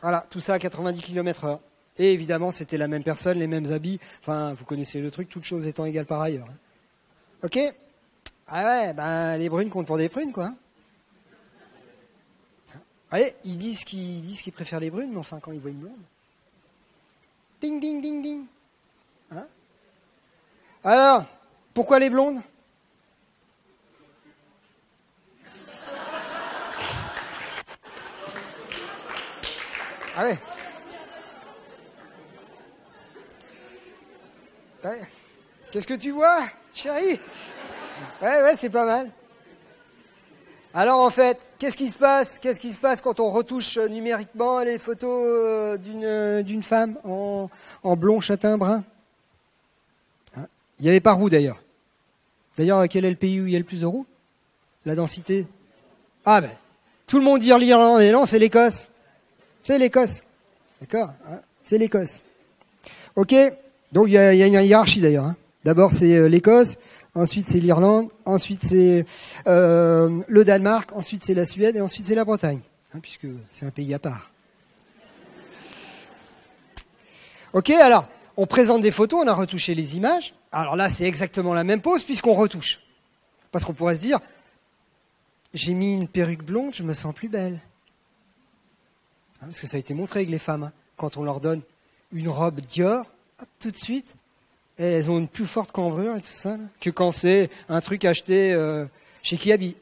Voilà, tout ça à 90 km/h. Et évidemment, c'était la même personne, les mêmes habits. Enfin, vous connaissez le truc, toutes choses étant égales par ailleurs. Ok? Ah ouais, ben les brunes comptent pour des prunes, quoi. Allez, ils disent qu'ils préfèrent les brunes, mais enfin, quand ils voient une blonde. Ding, ding, ding, ding. Hein? Alors, pourquoi les blondes? Ah ouais. Ouais. Qu'est-ce que tu vois, chérie? Ouais, c'est pas mal. Alors en fait, qu'est-ce qui se passe? Qu'est-ce qui se passe quand on retouche numériquement les photos d'une femme en blond, châtain, brun? Hein? Il n'y avait pas roux d'ailleurs. D'ailleurs, quel est le pays où il y a le plus de roux? La densité? Ah ben, tout le monde dit l'Irlande, et non, c'est l'Écosse. C'est l'Écosse. D'accord, hein? C'est l'Écosse. Ok, donc il y a une hiérarchie d'ailleurs. Hein. D'abord c'est l'Écosse, ensuite c'est l'Irlande, ensuite c'est le Danemark, ensuite c'est la Suède et ensuite c'est la Bretagne, hein, puisque c'est un pays à part. Ok, alors on présente des photos, on a retouché les images. Alors là c'est exactement la même pose puisqu'on retouche. Parce qu'on pourrait se dire, j'ai mis une perruque blonde, je me sens plus belle. Parce que ça a été montré avec les femmes. Hein. Quand on leur donne une robe Dior, hop, tout de suite, elles ont une plus forte cambrure et tout ça, là, que quand c'est un truc acheté chez Kiabi.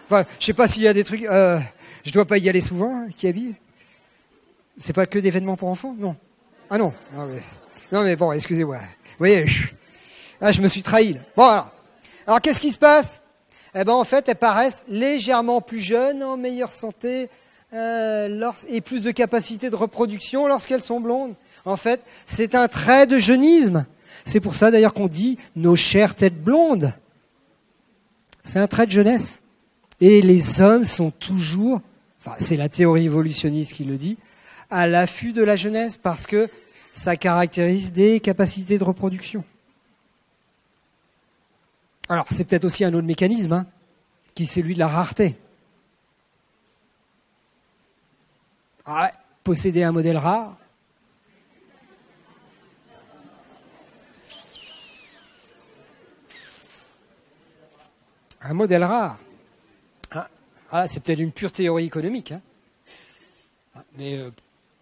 Enfin, je sais pas s'il y a des trucs... je dois pas y aller souvent, hein, Kiabi. C'est pas que des vêtements pour enfants? Non. Ah non. Non mais bon, excusez-moi. Vous voyez, je me suis trahi. Là. Bon alors qu'est-ce qui se passe? Eh ben en fait, elles paraissent légèrement plus jeunes, en meilleure santé... et plus de capacité de reproduction lorsqu'elles sont blondes. En fait, c'est un trait de jeunisme. C'est pour ça d'ailleurs qu'on dit nos chères têtes blondes. C'est un trait de jeunesse. Et les hommes sont toujours, enfin c'est la théorie évolutionniste qui le dit, à l'affût de la jeunesse parce que ça caractérise des capacités de reproduction. Alors c'est peut-être aussi un autre mécanisme, hein, qui est celui de la rareté. Ah ouais, posséder un modèle rare. Un modèle rare. Ah, voilà, c'est peut-être une pure théorie économique. Hein. Mais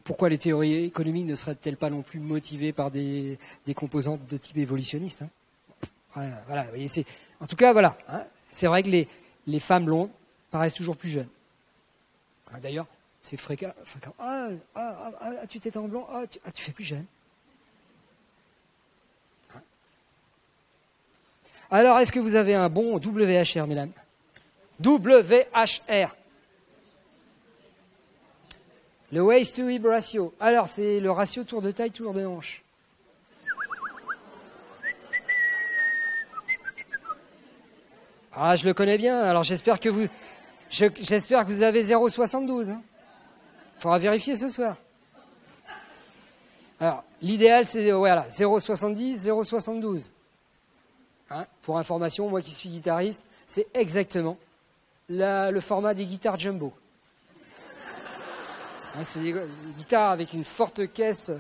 pourquoi les théories économiques ne seraient-elles pas non plus motivées par des composantes de type évolutionniste, hein? Voilà, vous voyez, en tout cas, voilà. Hein, c'est vrai que les femmes blondes paraissent toujours plus jeunes. D'ailleurs, c'est fréquent. Tu t'étais en blond, tu fais plus jeune. Alors, est-ce que vous avez un bon WHR, mesdames? WHR. Le waist to hip ratio. Alors, c'est le ratio tour de taille, tour de hanche. Ah, je le connais bien. Alors, j'espère que vous avez 0,72. Hein. Faudra vérifier ce soir. Alors, l'idéal, c'est voilà, 0,70, 0,72. Hein, pour information, moi qui suis guitariste, c'est exactement le format des guitares jumbo. Hein, c'est des guitares avec une forte caisse.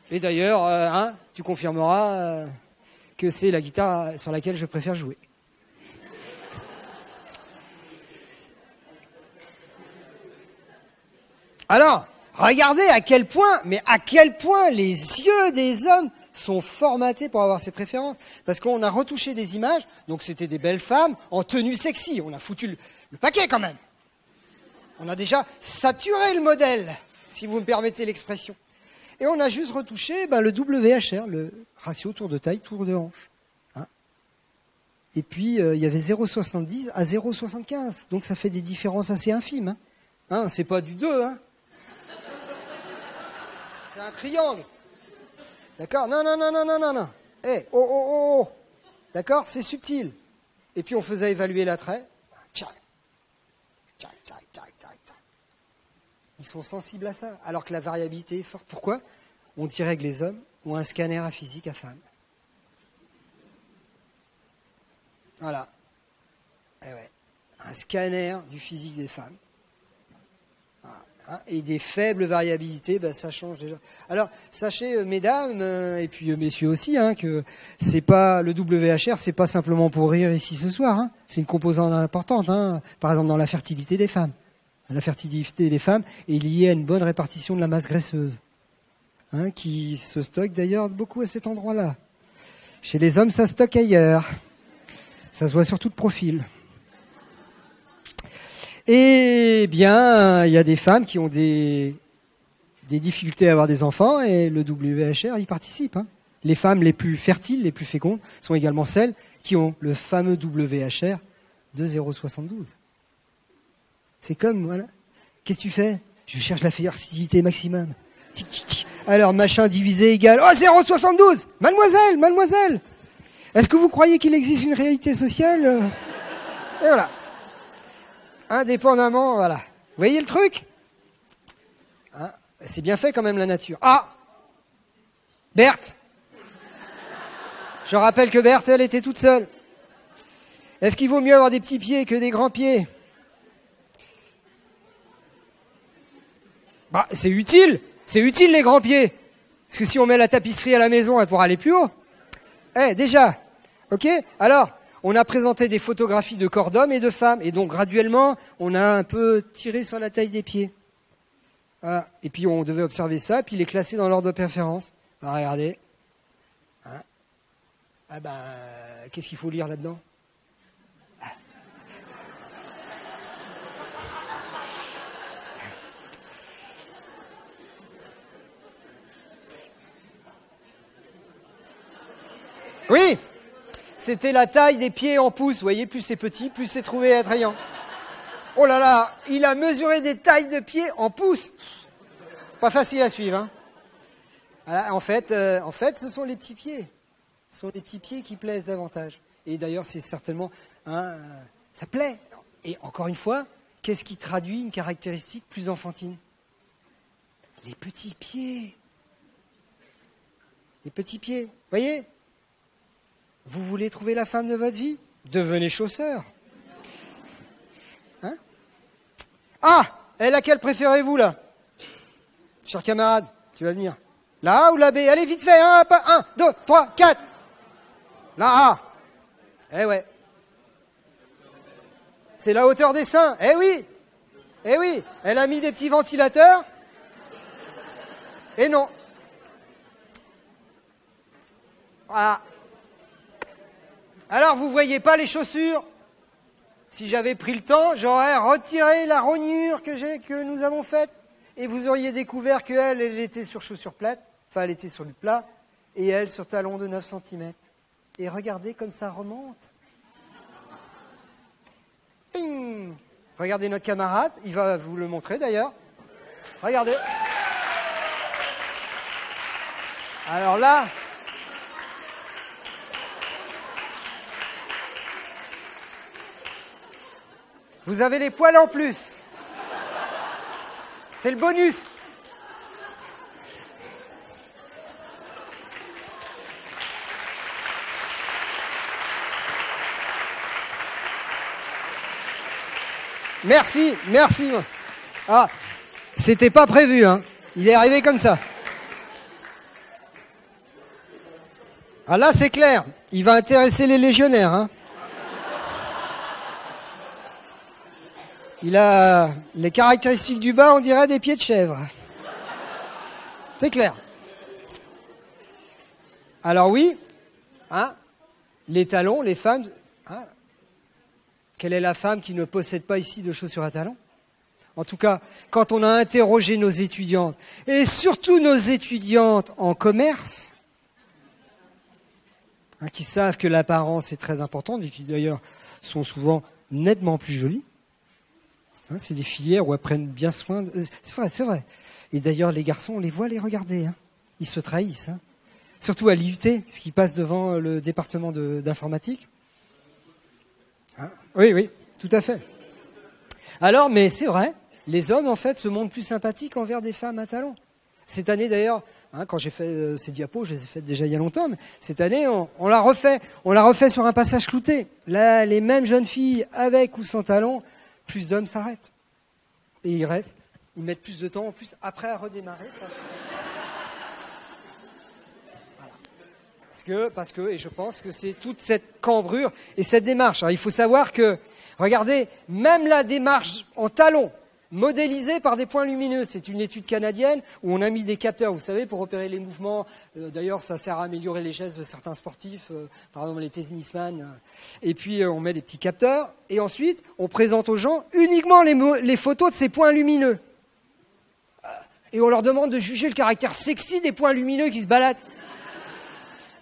Et d'ailleurs, hein, tu confirmeras que c'est la guitare sur laquelle je préfère jouer. Alors, regardez à quel point les yeux des hommes sont formatés pour avoir ces préférences. Parce qu'on a retouché des images, donc c'était des belles femmes en tenue sexy. On a foutu le paquet quand même. On a déjà saturé le modèle, si vous me permettez l'expression. Et on a juste retouché le WHR, le ratio tour de taille, tour de hanche. Hein, et puis, il y avait 0,70 à 0,75. Donc ça fait des différences assez infimes. Hein, c'est pas du 2, hein. C'est un triangle. D'accord? Non, non, non, non, non, non, non. Eh, oh, oh, oh, oh. D'accord? C'est subtil. Et puis on faisait évaluer l'attrait. Tchac. Tchac, tchac, tchac, tchac, tchac. Ils sont sensibles à ça, alors que la variabilité est forte. Pourquoi? On dirait que les hommes ont un scanner à physique à femme. Voilà. Eh ouais. Un scanner du physique des femmes. Et des faibles variabilités, ben, ça change déjà. Alors, sachez, mesdames, et puis messieurs aussi, hein, que c'est pas le WHR, c'est pas simplement pour rire ici ce soir. Hein. C'est une composante importante, hein, par exemple dans la fertilité des femmes. La fertilité des femmes est liée à une bonne répartition de la masse graisseuse, hein, qui se stocke d'ailleurs beaucoup à cet endroit-là. Chez les hommes, ça stocke ailleurs. Ça se voit surtout de profil. Eh bien, il y a des femmes qui ont des difficultés à avoir des enfants et le WHR y participe. Hein. Les femmes les plus fertiles, les plus fécondes, sont également celles qui ont le fameux WHR de 0,72. C'est comme, voilà. Qu'est-ce que tu fais? Je cherche la fertilité maximum. Tic, tic, tic. Alors, machin divisé égale... Oh, 0,72! Mademoiselle, mademoiselle! Est-ce que vous croyez qu'il existe une réalité sociale? Et voilà. Indépendamment, voilà. Vous voyez le truc? Hein, c'est bien fait quand même la nature. Ah! Berthe! Je rappelle que Berthe, elle était toute seule. Est-ce qu'il vaut mieux avoir des petits pieds que des grands pieds? Bah, c'est utile les grands pieds. Parce que si on met la tapisserie à la maison, elle pourra aller plus haut. Eh, déjà. Ok? Alors, on a présenté des photographies de corps d'hommes et de femmes. Et donc, graduellement, on a un peu tiré sur la taille des pieds. Voilà. Et puis, on devait observer ça, puis les classer dans l'ordre de préférence. Alors, regardez. Hein? Ah ben, qu'est-ce qu'il faut lire là-dedans? Oui! C'était la taille des pieds en pouces. Vous voyez, plus c'est petit, plus c'est trouvé attrayant. Oh là là, il a mesuré des tailles de pieds en pouces. Pas facile à suivre. Hein. Voilà, en fait, ce sont les petits pieds. Ce sont les petits pieds qui plaisent davantage. Et d'ailleurs, c'est certainement... Hein, ça plaît. Et encore une fois, qu'est-ce qui traduit une caractéristique plus enfantine? Les petits pieds. Les petits pieds. Vous voyez? Vous voulez trouver la femme de votre vie? Devenez chausseur. Hein? Ah! Et laquelle préférez-vous, là? Cher camarade, tu vas venir. La A ou la B? Allez, vite fait, hein, 1, 2, 3, 4. La A. Eh ouais. C'est la hauteur des seins. Eh oui. Eh oui. Elle a mis des petits ventilateurs. Et non. Voilà. Alors, vous voyez pas les chaussures? Si j'avais pris le temps, j'aurais retiré la rognure que nous avons faite. Et vous auriez découvert qu'elle, elle était sur chaussures plates. Enfin, elle était sur du plat. Et elle, sur talon de 9 cm. Et regardez comme ça remonte. Ping! Regardez notre camarade. Il va vous le montrer d'ailleurs. Regardez. Alors là... Vous avez les poils en plus. C'est le bonus. Merci, merci. Ah, c'était pas prévu, hein. Il est arrivé comme ça. Ah là, c'est clair. Il va intéresser les légionnaires, hein. Il a les caractéristiques du bas, on dirait des pieds de chèvre. C'est clair. Alors oui, hein, les talons, les femmes... Hein, quelle est la femme qui ne possède pas ici de chaussures à talons? En tout cas, quand on a interrogé nos étudiantes, et surtout nos étudiantes en commerce, hein, qui savent que l'apparence est très importante, et qui d'ailleurs sont souvent nettement plus jolies, hein, c'est des filières où elles prennent bien soin... C'est vrai, c'est vrai. Et d'ailleurs, les garçons, on les voit les regarder. Hein. Ils se trahissent. Hein. Surtout à l'IUT, parce qu'ils passent devant le département d'informatique. Hein, oui, oui, tout à fait. Alors, mais c'est vrai, les hommes, en fait, se montrent plus sympathiques envers des femmes à talons. Cette année, d'ailleurs, hein, quand j'ai fait ces diapos, je les ai faites déjà il y a longtemps, mais cette année, on l'a refait. On l'a refait sur un passage clouté. Là, les mêmes jeunes filles, avec ou sans talons, plus d'hommes s'arrêtent. Et ils restent. Ils mettent plus de temps, en plus, après à redémarrer. Parce que, et je pense que c'est toute cette cambrure et cette démarche. Alors, il faut savoir que, regardez, même la démarche en talons, modélisée par des points lumineux, c'est une étude canadienne où on a mis des capteurs, vous savez, pour repérer les mouvements. D'ailleurs, ça sert à améliorer les gestes de certains sportifs, par exemple les tennisman. Et puis, on met des petits capteurs. Et ensuite, on présente aux gens uniquement les photos de ces points lumineux. Et on leur demande de juger le caractère sexy des points lumineux qui se baladent.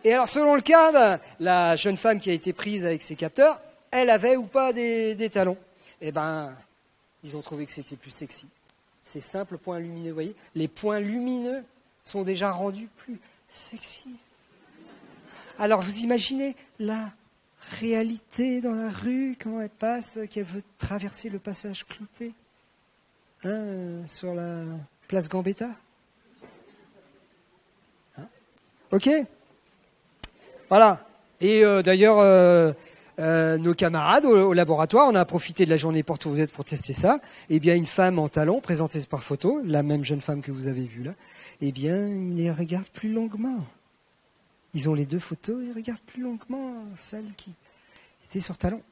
Et alors, selon le cas, la jeune femme qui a été prise avec ses capteurs, elle avait ou pas des talons. Eh ben, ils ont trouvé que c'était plus sexy. Ces simples points lumineux, vous voyez, les points lumineux sont déjà rendus plus sexy. Alors, vous imaginez la réalité dans la rue, comment elle passe, qu'elle veut traverser le passage clouté, hein, sur la place Gambetta. Hein, ok. Voilà. Et d'ailleurs, nos camarades au laboratoire, on a profité de la journée porte ouverte pour tester ça. Eh bien, une femme en talons, présentée par photo, la même jeune femme que vous avez vue là, eh bien, ils les regardent plus longuement. Ils ont les deux photos, ils regardent plus longuement celle qui était sur talons.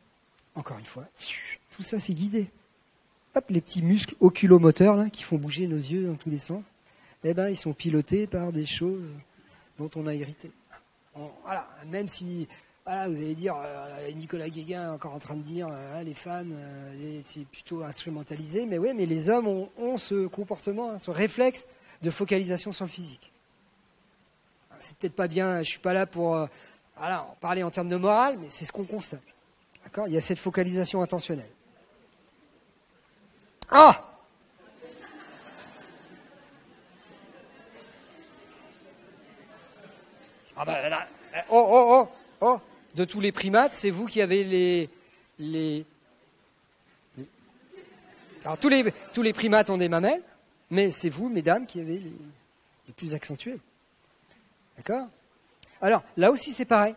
Encore une fois, tout ça c'est guidé. Hop, les petits muscles oculomoteurs là, qui font bouger nos yeux dans tous les sens, eh ben, ils sont pilotés par des choses dont on a hérité. Voilà, même si voilà, vous allez dire, Nicolas Guéguin est encore en train de dire, les femmes, c'est plutôt instrumentalisé, mais oui, mais les hommes ont ce comportement, hein, ce réflexe de focalisation sur le physique. C'est peut-être pas bien, je suis pas là pour en parler en termes de morale, mais c'est ce qu'on constate. D'accord ? Il y a cette focalisation intentionnelle. Ah ! Ah ben là, oh, de tous les primates, c'est vous qui avez alors tous les primates ont des mamelles, mais c'est vous, mesdames, qui avez les plus accentués. D'accord ? Alors, là aussi c'est pareil.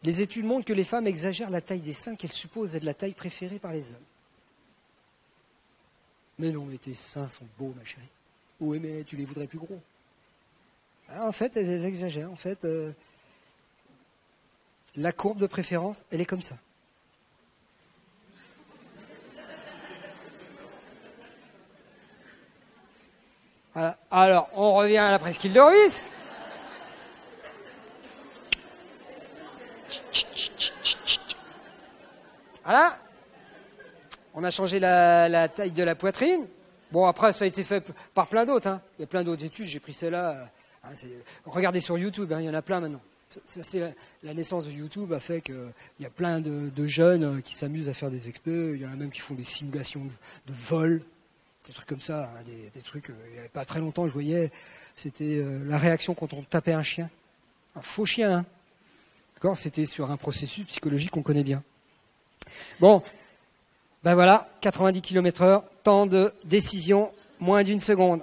Les études montrent que les femmes exagèrent la taille des seins qu'elles supposent être la taille préférée par les hommes. Mais non, mais tes seins sont beaux, ma chérie. Oui, mais tu les voudrais plus gros. En fait, elles exagèrent. En fait, la courbe de préférence, elle est comme ça. Voilà. Alors, on revient à la presqu'île de Rhuys. Voilà. On a changé la taille de la poitrine. Bon, après, ça a été fait par plein d'autres. Hein. Il y a plein d'autres études. J'ai pris celle-là. Regardez sur YouTube, hein, il y en a plein maintenant. La naissance de YouTube a fait qu'il y a plein de jeunes qui s'amusent à faire des exploits. Il y en a même qui font des simulations de vol, des trucs comme ça. Hein, des trucs, il n'y avait pas très longtemps, je voyais, c'était la réaction quand on tapait un chien. Un faux chien, hein. D'accord ? C'était sur un processus psychologique qu'on connaît bien. Bon, ben voilà, 90 km/h, temps de décision, moins d'1 seconde.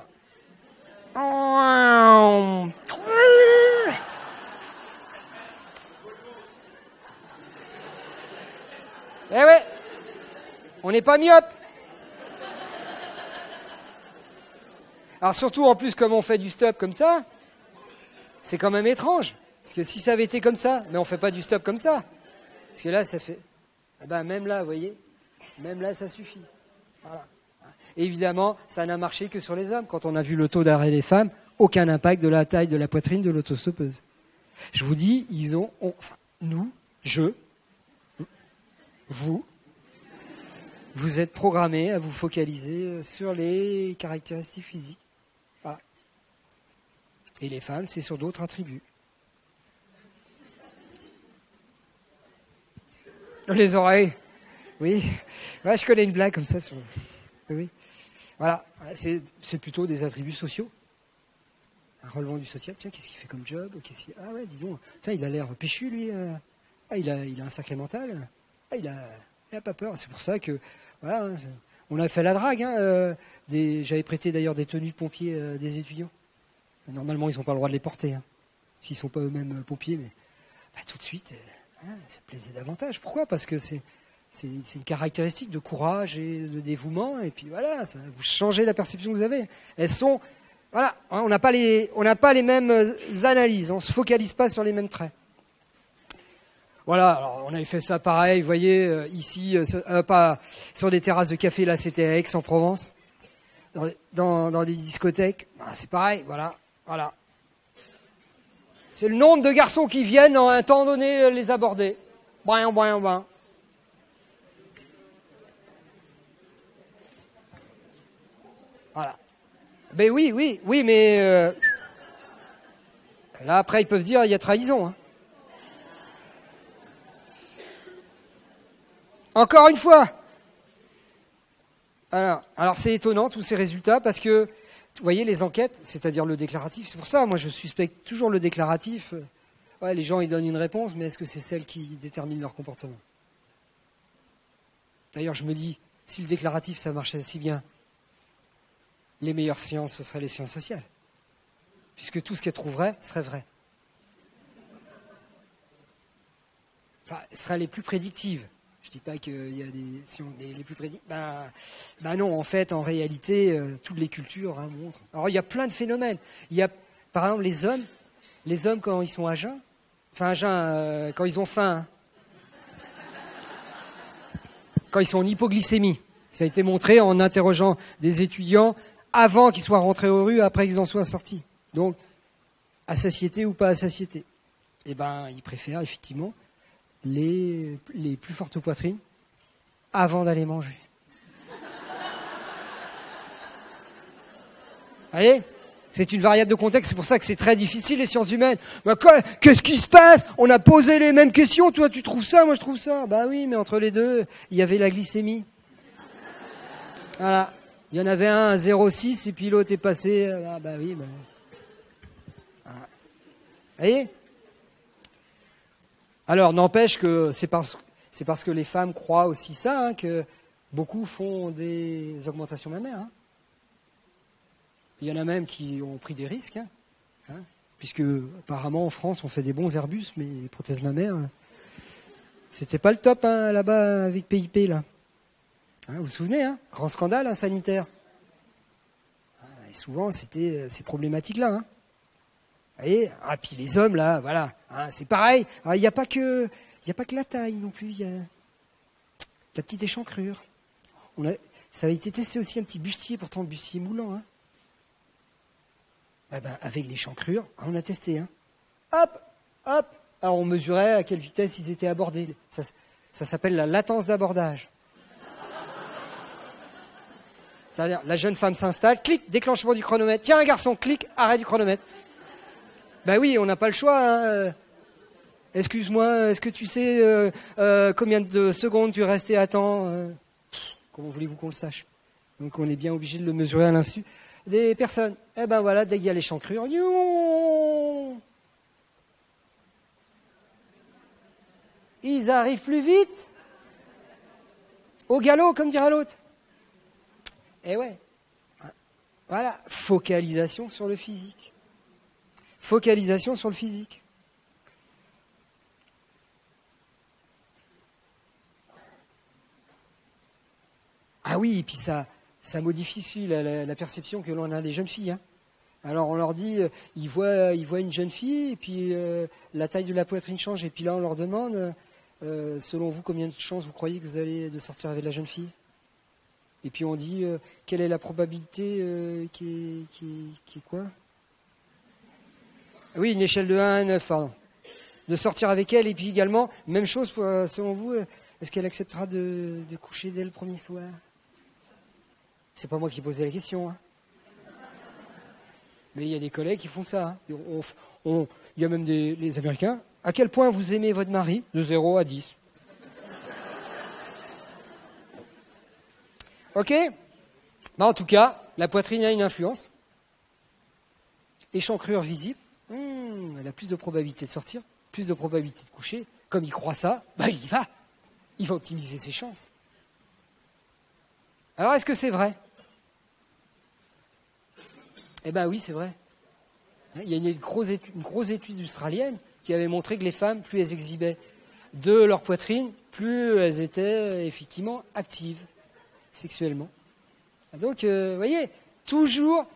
Eh ouais, on n'est pas myope. Alors surtout en plus comme on fait du stop comme ça, c'est quand même étrange. Parce que si ça avait été comme ça, mais on fait pas du stop comme ça. Parce que là ça fait, eh ben même là, vous voyez, même là ça suffit. Voilà. Évidemment, ça n'a marché que sur les hommes. Quand on a vu le taux d'arrêt des femmes, aucun impact de la taille de la poitrine de l'autostoppeuse. Je vous dis, nous, vous êtes programmés à vous focaliser sur les caractéristiques physiques. Voilà. Et les femmes, c'est sur d'autres attributs. Les oreilles, oui. Ouais, je connais une blague comme ça. Oui. Voilà, c'est plutôt des attributs sociaux. Relevant du social, tiens, qu'est-ce qu'il fait comme job? Ah ouais, dis donc, tiens, il a l'air péchu, lui. Ah, il a un sacré mental. Ah, il a pas peur. C'est pour ça que, voilà, on a fait la drague. Hein, j'avais prêté d'ailleurs des tenues de pompiers des étudiants. Normalement, ils n'ont pas le droit de les porter, hein, s'ils ne sont pas eux-mêmes pompiers. Mais bah, tout de suite, ça plaisait davantage. Pourquoi? Parce que c'est une caractéristique de courage et de dévouement. Et puis voilà, ça, vous changez la perception que vous avez. Elles sont... Voilà, on n'a pas les mêmes analyses, on ne se focalise pas sur les mêmes traits. Voilà, alors on avait fait ça pareil, vous voyez, ici, pas sur des terrasses de café, là c'était à Aix-en-Provence, dans des discothèques, c'est pareil, voilà. C'est le nombre de garçons qui viennent en un temps donné les aborder. Voilà. Ben oui, mais là après ils peuvent dire il y a trahison. Hein. Encore une fois. Alors c'est étonnant tous ces résultats parce que vous voyez les enquêtes, c'est-à-dire le déclaratif, c'est pour ça moi je suspecte toujours le déclaratif. Ouais, les gens ils donnent une réponse, mais est-ce que c'est celle qui détermine leur comportement? D'ailleurs je me dis si le déclaratif ça marchait si bien. Les meilleures sciences, ce seraient les sciences sociales. Puisque tout ce qu'elles trouveraient serait vrai. Enfin, ce seraient les plus prédictives. Je ne dis pas qu'il y a des sciences les plus prédictives. Bah non, en fait, en réalité, toutes les cultures montrent. Alors, il y a plein de phénomènes. Il y a, par exemple, les hommes quand ils sont à jeun, quand ils ont faim, quand ils sont en hypoglycémie. Ça a été montré en interrogeant des étudiants avant qu'ils soient rentrés aux rues, après qu'ils en soient sortis. Donc, à satiété ou pas à satiété. Eh ben, ils préfèrent effectivement les plus fortes poitrines avant d'aller manger. Vous voyez? C'est une variable de contexte, c'est pour ça que c'est très difficile les sciences humaines. Bah, qu'est-ce qui se passe? On a posé les mêmes questions, toi tu trouves ça, moi je trouve ça. Bah oui, mais entre les deux, il y avait la glycémie. Voilà. Il y en avait un à 0,6 et puis l'autre est passé. Ah bah oui. Voilà. Vous voyez? Alors, n'empêche que c'est parce que les femmes croient aussi ça, que beaucoup font des augmentations mammaires. Hein. Il y en a même qui ont pris des risques, puisque apparemment en France on fait des bons Airbus, mais les prothèses mammaires, c'était pas le top là-bas avec PIP là. Vous vous souvenez, grand scandale sanitaire. Et souvent, c'était ces problématiques-là. Vous voyez, puis les hommes, là, voilà, c'est pareil. Il n'y a pas que la taille non plus, il y a la petite échancrure. Ça avait été testé aussi un petit bustier, pourtant le bustier moulant. Avec l'échancrure, on a testé. Hop. Alors on mesurait à quelle vitesse ils étaient abordés. Ça s'appelle la latence d'abordage. C'est-à-dire, la jeune femme s'installe, clic, déclenchement du chronomètre. Tiens, un garçon, clic, arrêt du chronomètre. Ben oui, on n'a pas le choix. Excuse-moi, est-ce que tu sais combien de secondes tu restais à temps Comment voulez-vous qu'on le sache? Donc on est bien obligé de le mesurer à l'insu des personnes. Eh ben voilà, dès qu'il y a l'échancrure, ils arrivent plus vite. Au galop, comme dira l'autre. Eh ouais. Voilà, focalisation sur le physique. Focalisation sur le physique. Ah oui, et puis ça modifie la perception que l'on a des jeunes filles. Alors on leur dit, ils voient une jeune fille, et puis la taille de la poitrine change, et puis là on leur demande, selon vous, combien de chances vous croyez que vous allez de sortir avec la jeune fille? Et puis on dit, quelle est la probabilité qui est quoi? Oui, une échelle de 1 à 9, pardon. De sortir avec elle, et puis également, même chose, selon vous, est-ce qu'elle acceptera de coucher dès le premier soir? C'est pas moi qui posais la question. Mais il y a des collègues qui font ça. Il y a même les Américains. À quel point vous aimez votre mari? De 0 à 10. Ok? En tout cas, la poitrine a une influence. Échancrure visible, elle a plus de probabilité de sortir, plus de probabilité de coucher. Comme il croit ça, il y va. Il va optimiser ses chances. Alors, est-ce que c'est vrai? Eh bien oui, c'est vrai. Il y a une grosse étude australienne qui avait montré que les femmes, plus elles exhibaient de leur poitrine, plus elles étaient effectivement actives sexuellement. Donc, vous voyez, toujours,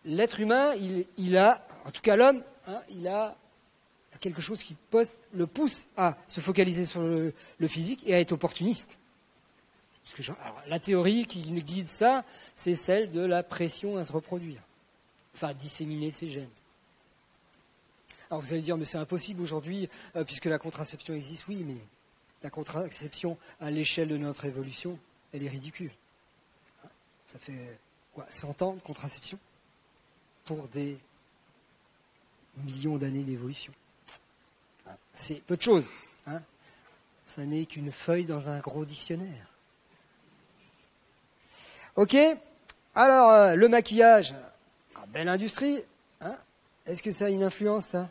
l'être humain, il a, en tout cas l'homme, il a quelque chose qui le pousse à se focaliser sur le physique et à être opportuniste. Parce que, alors, la théorie qui nous guide ça, c'est celle de la pression à se reproduire, enfin à disséminer ses gènes. Alors vous allez dire, mais c'est impossible aujourd'hui, puisque la contraception existe. Oui, mais la contraception, à l'échelle de notre évolution, elle est ridicule. Ça fait 100 ans de contraception pour des millions d'années d'évolution. C'est peu de choses. Ça n'est qu'une feuille dans un gros dictionnaire. Ok. Alors, le maquillage, belle industrie. Est-ce que ça a une influence, ça?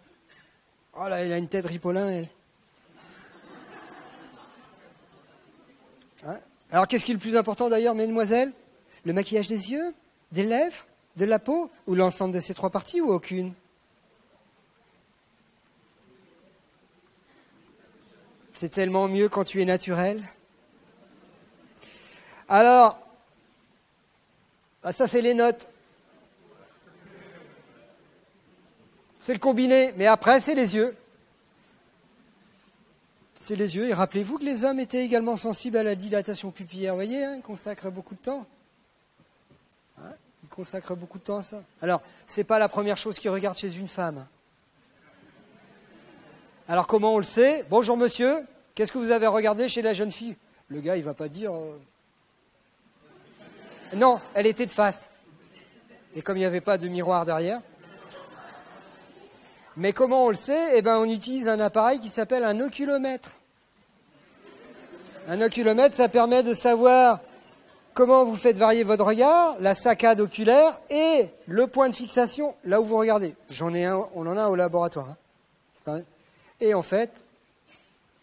Oh là, elle a une tête ripolin, elle. Alors, qu'est-ce qui est le plus important d'ailleurs, mesdemoiselles? Le maquillage des yeux, des lèvres, de la peau, ou l'ensemble de ces trois parties, ou aucune? C'est tellement mieux quand tu es naturel. Alors, ça c'est les notes. C'est le combiné, mais après c'est les yeux. C'est les yeux, et rappelez-vous que les hommes étaient également sensibles à la dilatation pupillaire, vous voyez, ils consacrent beaucoup de temps. Ils consacrent beaucoup de temps à ça. Alors, c'est pas la première chose qu'ils regardent chez une femme. Alors, comment on le sait? Bonjour monsieur, qu'est-ce que vous avez regardé chez la jeune fille? Le gars, il va pas dire... Non, elle était de face. Et comme il n'y avait pas de miroir derrière... Mais comment on le sait? Eh bien, on utilise un appareil qui s'appelle un oculomètre. Un oculomètre, ça permet de savoir comment vous faites varier votre regard, la saccade oculaire et le point de fixation là où vous regardez. J'en ai un, on en a un au laboratoire. C'est pas vrai. Et en fait,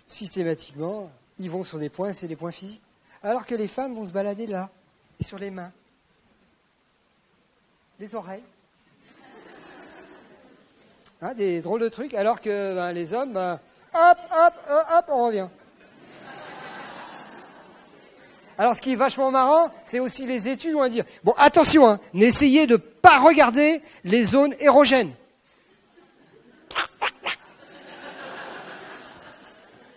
systématiquement, ils vont sur des points, c'est des points physiques. Alors que les femmes vont se balader là, et sur les mains, les oreilles. Des drôles de trucs, alors que les hommes, hop, on revient. Alors, ce qui est vachement marrant, c'est aussi les études où on va dire, bon, attention, n'essayez de pas regarder les zones érogènes.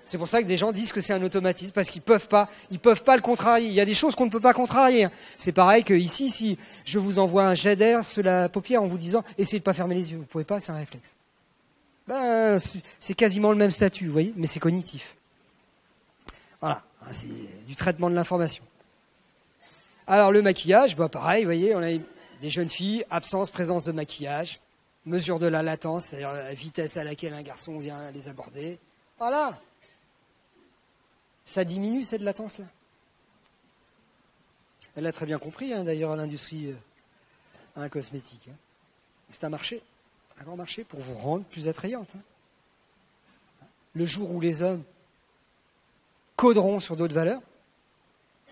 C'est pour ça que des gens disent que c'est un automatisme, parce qu'ils peuvent pas le contrarier. Il y a des choses qu'on ne peut pas contrarier. C'est pareil que ici, si je vous envoie un jet d'air sur la paupière en vous disant, essayez de pas fermer les yeux. Vous pouvez pas, c'est un réflexe. C'est quasiment le même statut, vous voyez, mais c'est cognitif. Voilà, c'est du traitement de l'information. Alors le maquillage, pareil, vous voyez, on a des jeunes filles, absence, présence de maquillage, mesure de la latence, c'est-à-dire la vitesse à laquelle un garçon vient les aborder. Voilà. Ça diminue cette latence-là. Elle l'a très bien compris, d'ailleurs, à l'industrie cosmétique. C'est un marché, un grand marché pour vous rendre plus attrayante. Le jour où les hommes coderont sur d'autres valeurs,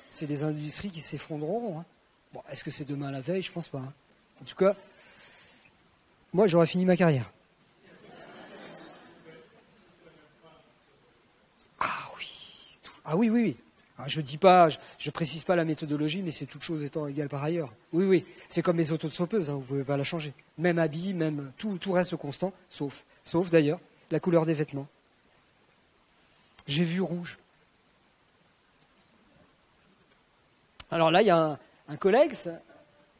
c'est des industries qui s'effondreront. Bon, est-ce que c'est demain la veille? Je pense pas. En tout cas, moi, j'aurais fini ma carrière. Ah oui. Je dis pas, je précise pas la méthodologie, mais c'est toute chose étant égale par ailleurs. Oui. C'est comme les autostoppeuses, vous pouvez pas la changer. Même habit, même tout reste constant, sauf d'ailleurs la couleur des vêtements. J'ai vu rouge. Alors là, il y a un collègue,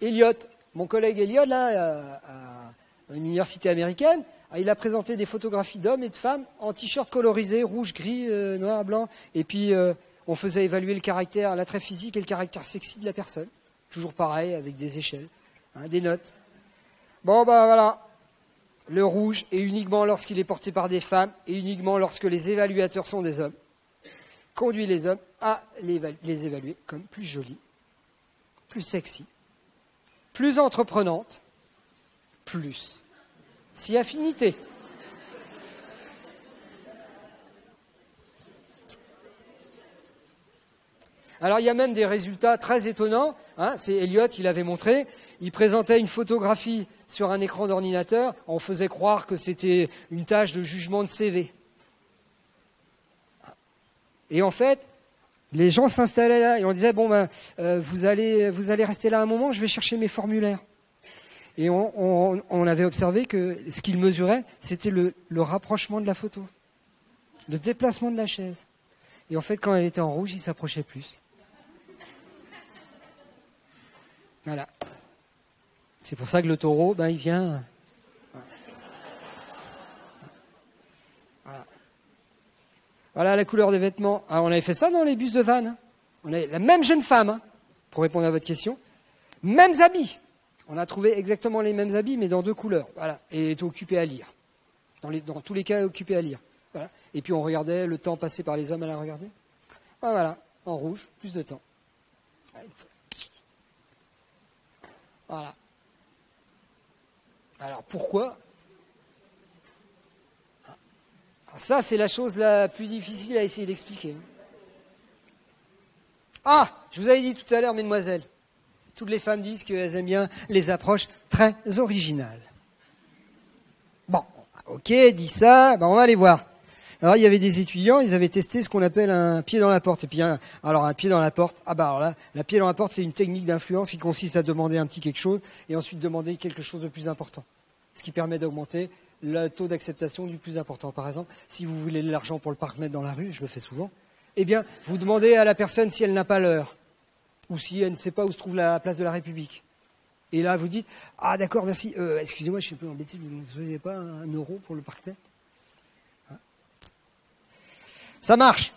Elliot. Mon collègue Elliot, là, à une université américaine, il a présenté des photographies d'hommes et de femmes en t-shirt colorisé, rouge, gris, noir, blanc. Et puis, on faisait évaluer le caractère, l'attrait physique et le caractère sexy de la personne. Toujours pareil, avec des échelles, des notes. Bon, voilà. Le rouge est uniquement lorsqu'il est porté par des femmes et uniquement lorsque les évaluateurs sont des hommes. Conduit les hommes à les évaluer comme plus jolis, plus sexy, plus entreprenante, plus. Si affinité. Alors il y a même des résultats très étonnants, hein, c'est Elliott qui l'avait montré, il présentait une photographie sur un écran d'ordinateur, on faisait croire que c'était une tâche de jugement de CV. Et en fait, les gens s'installaient là et on disait, bon ben, vous allez rester là un moment, je vais chercher mes formulaires. Et on avait observé que ce qu'il mesurait, c'était le rapprochement de la photo, le déplacement de la chaise. Et en fait, quand elle était en rouge, il s'approchait plus. Voilà. C'est pour ça que le taureau, ben, il vient... Voilà. Voilà la couleur des vêtements. Alors, on avait fait ça dans les bus de van. Hein. On avait la même jeune femme, hein, pour répondre à votre question. Mêmes habits. On a trouvé exactement les mêmes habits, mais dans 2 couleurs. Voilà. Et elle était occupée à lire. Dans tous les cas, occupée à lire. Voilà. Et puis, on regardait le temps passé par les hommes à la regarder. Ah, voilà. En rouge, plus de temps. Voilà. Alors, pourquoi ? Alors ça, c'est la chose la plus difficile à essayer d'expliquer. Ah, je vous avais dit tout à l'heure, mesdemoiselles, toutes les femmes disent qu'elles aiment bien les approches très originales. Bon, ok, dit ça, ben on va aller voir. Alors, il y avait des étudiants, ils avaient testé ce qu'on appelle un pied dans la porte. Et puis, alors un pied dans la porte, alors là, la pied dans la porte, c'est une technique d'influence qui consiste à demander un petit quelque chose et ensuite demander quelque chose de plus important. Ce qui permet d'augmenter le taux d'acceptation du plus important. Par exemple, si vous voulez de l'argent pour le parc-mètre dans la rue, je le fais souvent, eh bien, vous demandez à la personne si elle n'a pas l'heure ou si elle ne sait pas où se trouve la place de la République. Et là, vous dites, ah d'accord, merci, excusez-moi, je suis un peu embêté, vous ne savez pas un euro pour le parc-mètre ? Ça marche.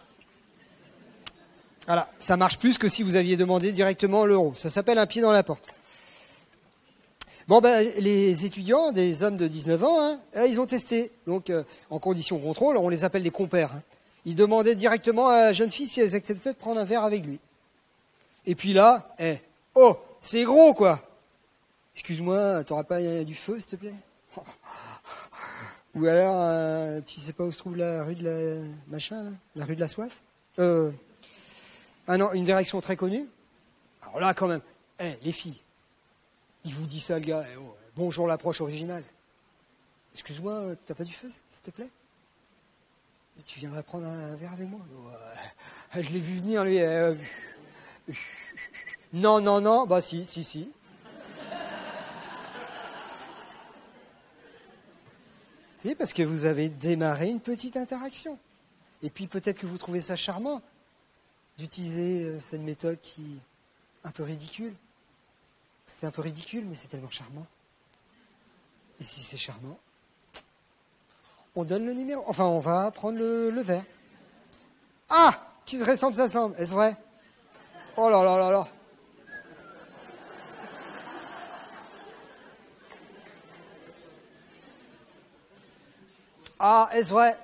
Voilà, ça marche plus que si vous aviez demandé directement l'euro. Ça s'appelle un pied dans la porte. Bon, ben, les étudiants, des hommes de 19 ans, hein, ils ont testé. Donc, en condition contrôle, on les appelle des compères. Hein. Ils demandaient directement à la jeune fille si elle acceptait de prendre un verre avec lui. Et puis là, oh, c'est gros, quoi. Excuse-moi, t'auras pas du feu, s'il te plaît ? Ou alors, tu sais pas où se trouve la rue de la machin, là, la rue de la soif ? Ah non, une direction très connue. Alors là, quand même, les filles, il vous dit ça, le gars. Bonjour l'approche originale. Excuse-moi, t'as pas du feu, s'il te plaît ? Tu viendrais prendre un verre avec moi ? Je l'ai vu venir, lui. Non, bah si. C'est parce que vous avez démarré une petite interaction. Et puis peut-être que vous trouvez ça charmant d'utiliser cette méthode qui est un peu ridicule. C'est un peu ridicule, mais c'est tellement charmant. Et si c'est charmant, on donne le numéro. Enfin, on va prendre le verre. Ah, qui se ressemble, ça semble. Est-ce vrai ? Oh là là là là. Ah, est-ce vrai ?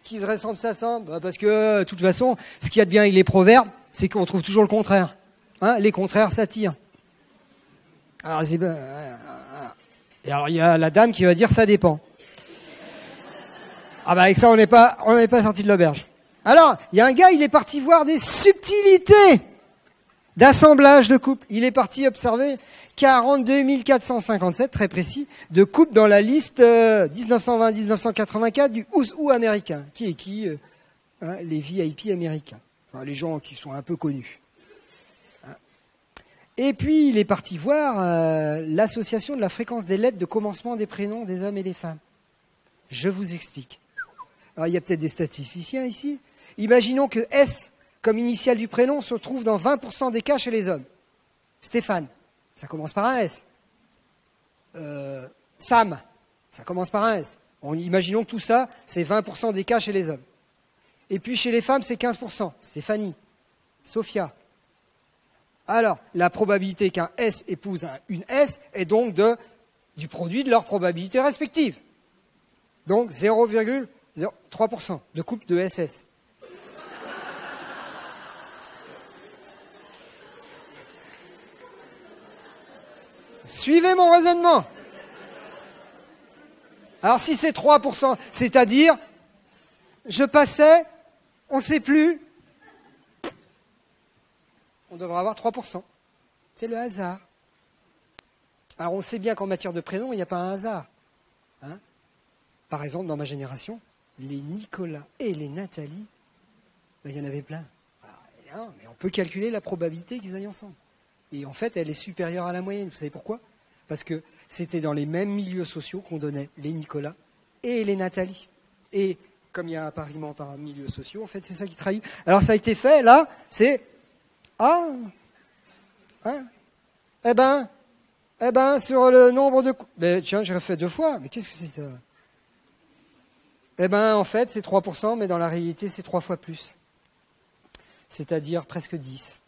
Qui se ressemble, ça semble ? Parce que, de toute façon, ce qu'il y a de bien avec les proverbes, c'est qu'on trouve toujours le contraire. Hein ? Les contraires s'attirent. Alors, et alors, il y a la dame qui va dire ça dépend. Ah bah avec ça, on n'est pas sorti de l'auberge. Alors, il y a un gars, il est parti voir des subtilités d'assemblage de couples. Il est parti observer 42 457, très précis, de couples dans la liste 1920-1984 du Who's Who américain. Qui est qui les VIP américains. Enfin, les gens qui sont un peu connus. Hein. Et puis, il est parti voir l'association de la fréquence des lettres de commencement des prénoms des hommes et des femmes. Je vous explique. Alors, il y a peut-être des statisticiens ici. Imaginons que S, comme initiale du prénom, se trouve dans 20% des cas chez les hommes. Stéphane, ça commence par un S. Sam, ça commence par un S. Imaginons que tout ça, c'est 20% des cas chez les hommes. Et puis chez les femmes, c'est 15%. Stéphanie, Sophia. Alors, la probabilité qu'un S épouse une S est donc du produit de leurs probabilités respectives. Donc 0,03% de couple de SS. Suivez mon raisonnement. Alors si c'est 3%, c'est-à-dire, je passais, on ne sait plus, on devrait avoir 3%. C'est le hasard. Alors on sait bien qu'en matière de prénom, il n'y a pas un hasard. Hein? Par exemple, dans ma génération, les Nicolas et les Nathalie, ben, il y en avait plein. Alors, mais on peut calculer la probabilité qu'ils aillent ensemble. Et en fait, elle est supérieure à la moyenne. Vous savez pourquoi? Parce que c'était dans les mêmes milieux sociaux qu'on donnait les Nicolas et les Nathalie. Et comme il y a un appariement par milieux sociaux, en fait, c'est ça qui trahit. Alors ça a été fait, là, c'est... Ah, hein, eh ben, sur le nombre de... Mais tiens, j'ai refait 2 fois, mais qu'est-ce que c'est ça? Eh ben, en fait, c'est 3%, mais dans la réalité, c'est 3 fois plus. C'est-à-dire presque 10.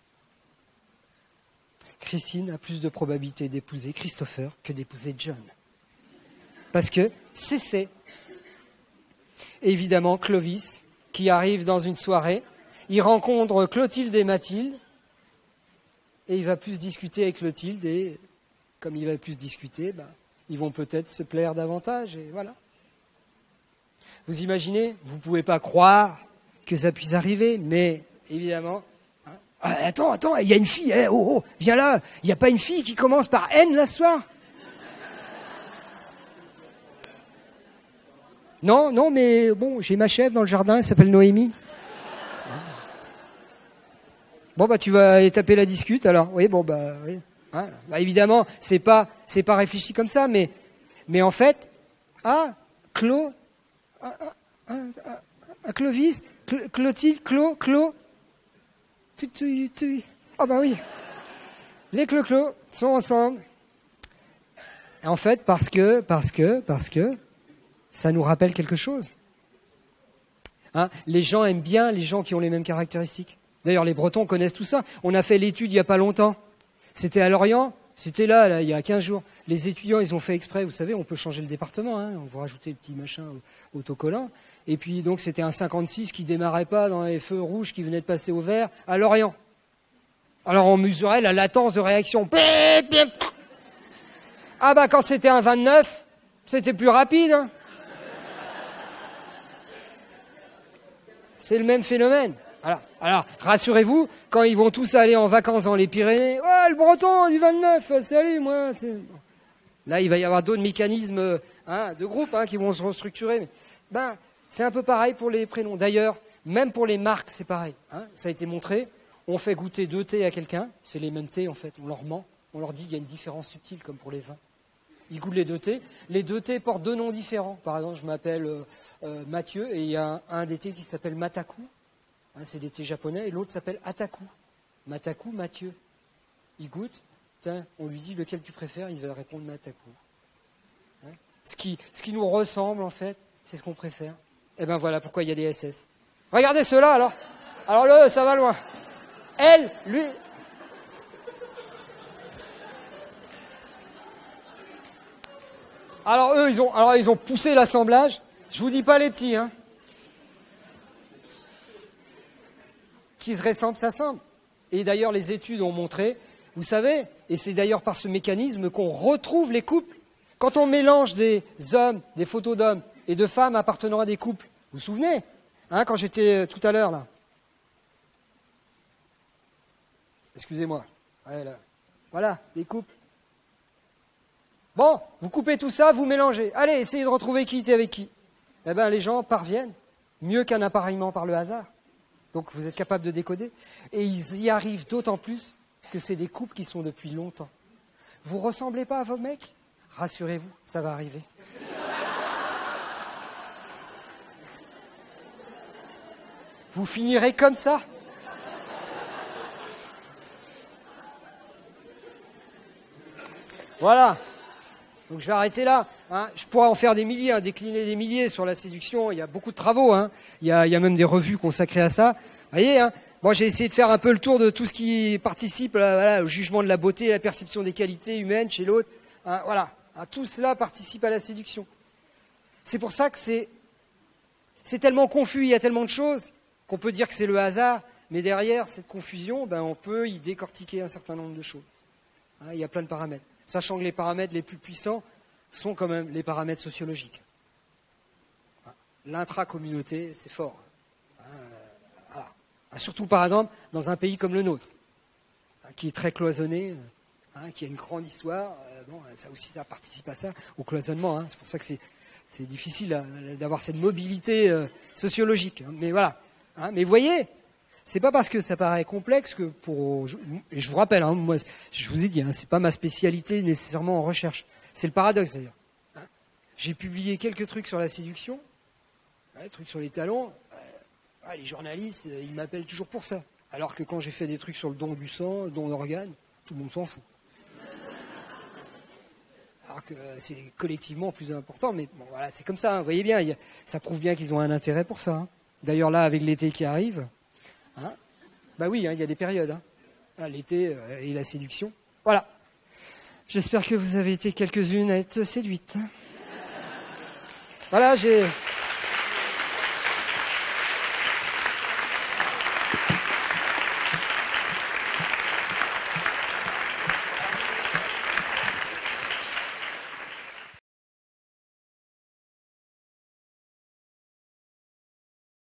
Christine a plus de probabilité d'épouser Christopher que d'épouser John. Parce que c'est... Évidemment, Clovis, qui arrive dans une soirée, il rencontre Clotilde et Mathilde, et il va plus discuter avec Clotilde, et comme il va plus discuter, ben, ils vont peut-être se plaire davantage, et voilà. Vous imaginez, vous ne pouvez pas croire que ça puisse arriver, mais évidemment... Hein, attends, il y a une fille, oh, viens là, il n'y a pas une fille qui commence par N là ce soir? Non, mais bon, j'ai ma chèvre dans le jardin, elle s'appelle Noémie. Bon, bah, tu vas aller taper la discute, alors. Oui, bon, bah, oui. Hein, bah, évidemment, c'est pas réfléchi comme ça, mais en fait, Clovis, Clotilde, ah, bah oui. Les Clo sont ensemble. Et en fait, parce que, ça nous rappelle quelque chose. Hein, les gens aiment bien les gens qui ont les mêmes caractéristiques. D'ailleurs, les Bretons connaissent tout ça. On a fait l'étude il n'y a pas longtemps. C'était à Lorient, c'était là, il y a 15 jours. Les étudiants, ils ont fait exprès, vous savez, on peut changer le département, hein, on va rajouter le petit machin autocollant. Et puis, donc, c'était un 56 qui démarrait pas dans les feux rouges qui venaient de passer au vert à Lorient. Alors, on mesurait la latence de réaction. Ah bah, quand c'était un 29, c'était plus rapide, hein. C'est le même phénomène. Voilà. Alors, rassurez-vous, quand ils vont tous aller en vacances dans les Pyrénées, ouais, le Breton du 29, salut, moi, c'est... Là, il va y avoir d'autres mécanismes de groupe qui vont se restructurer. Mais, c'est un peu pareil pour les prénoms. D'ailleurs, même pour les marques, c'est pareil. Ça a été montré. On fait goûter 2 thés à quelqu'un. C'est les mêmes thés, en fait. On leur ment. On leur dit qu'il y a une différence subtile, comme pour les vins. Ils goûtent les 2 thés. Les 2 thés portent 2 noms différents. Par exemple, je m'appelle Mathieu et il y a un des thés qui s'appelle Mataku. C'est des thés japonais, et l'autre s'appelle Ataku. Mataku, Mathieu. Il goûte, on lui dit lequel tu préfères, il va répondre Mataku. Ce qui nous ressemble, en fait, c'est ce qu'on préfère. Et ben voilà pourquoi il y a des SS. Regardez ceux-là, alors. Alors ça va loin. Elle, lui... Alors eux, ils ont poussé l'assemblage. Je vous dis pas les petits, hein. Qui se ressemblent, s'assemblent. Et d'ailleurs, les études ont montré, vous savez, et c'est d'ailleurs par ce mécanisme qu'on retrouve les couples. Quand on mélange des hommes, des photos d'hommes et de femmes appartenant à des couples, vous vous souvenez, quand j'étais tout à l'heure là. Excusez-moi. Ouais, là. Voilà, les couples. Bon, vous coupez tout ça, vous mélangez. Allez, essayez de retrouver qui était avec qui. Eh bien, les gens parviennent mieux qu'un appareillement par le hasard. Donc vous êtes capable de décoder. Et ils y arrivent d'autant plus que c'est des couples qui sont depuis longtemps. Vous ressemblez pas à vos mecs? Rassurez-vous, ça va arriver. Vous finirez comme ça. Voilà. Donc je vais arrêter là. Je pourrais en faire des milliers, décliner des milliers sur la séduction. Il y a beaucoup de travaux. Il y a même des revues consacrées à ça. Vous voyez, moi j'ai essayé de faire un peu le tour de tout ce qui participe au jugement de la beauté, à la perception des qualités humaines chez l'autre. Voilà. Tout cela participe à la séduction. C'est pour ça que c'est tellement confus, il y a tellement de choses qu'on peut dire que c'est le hasard. Mais derrière cette confusion, on peut y décortiquer un certain nombre de choses. Il y a plein de paramètres. sachant que les paramètres les plus puissants sont quand même les paramètres sociologiques. L'intra-communauté, c'est fort. Voilà. Surtout, par exemple, dans un pays comme le nôtre, qui est très cloisonné, qui a une grande histoire. Ça aussi, ça participe à ça, au cloisonnement. C'est pour ça que c'est difficile d'avoir cette mobilité sociologique. Mais voilà. Mais vous voyez, c'est pas parce que ça paraît complexe que je vous rappelle, moi, je vous ai dit, c'est pas ma spécialité nécessairement en recherche. C'est le paradoxe d'ailleurs. J'ai publié quelques trucs sur la séduction, trucs sur les talons. Les journalistes, ils m'appellent toujours pour ça. Alors que quand j'ai fait des trucs sur le don du sang, le don d'organes, tout le monde s'en fout. Alors que c'est collectivement plus important, mais bon, voilà, c'est comme ça. Vous voyez bien, ça prouve bien qu'ils ont un intérêt pour ça. D'ailleurs, là, avec l'été qui arrive, bah oui, il y a des périodes. L'été et la séduction. Voilà. J'espère que vous avez été quelques-unes à être séduites. Voilà, j'ai...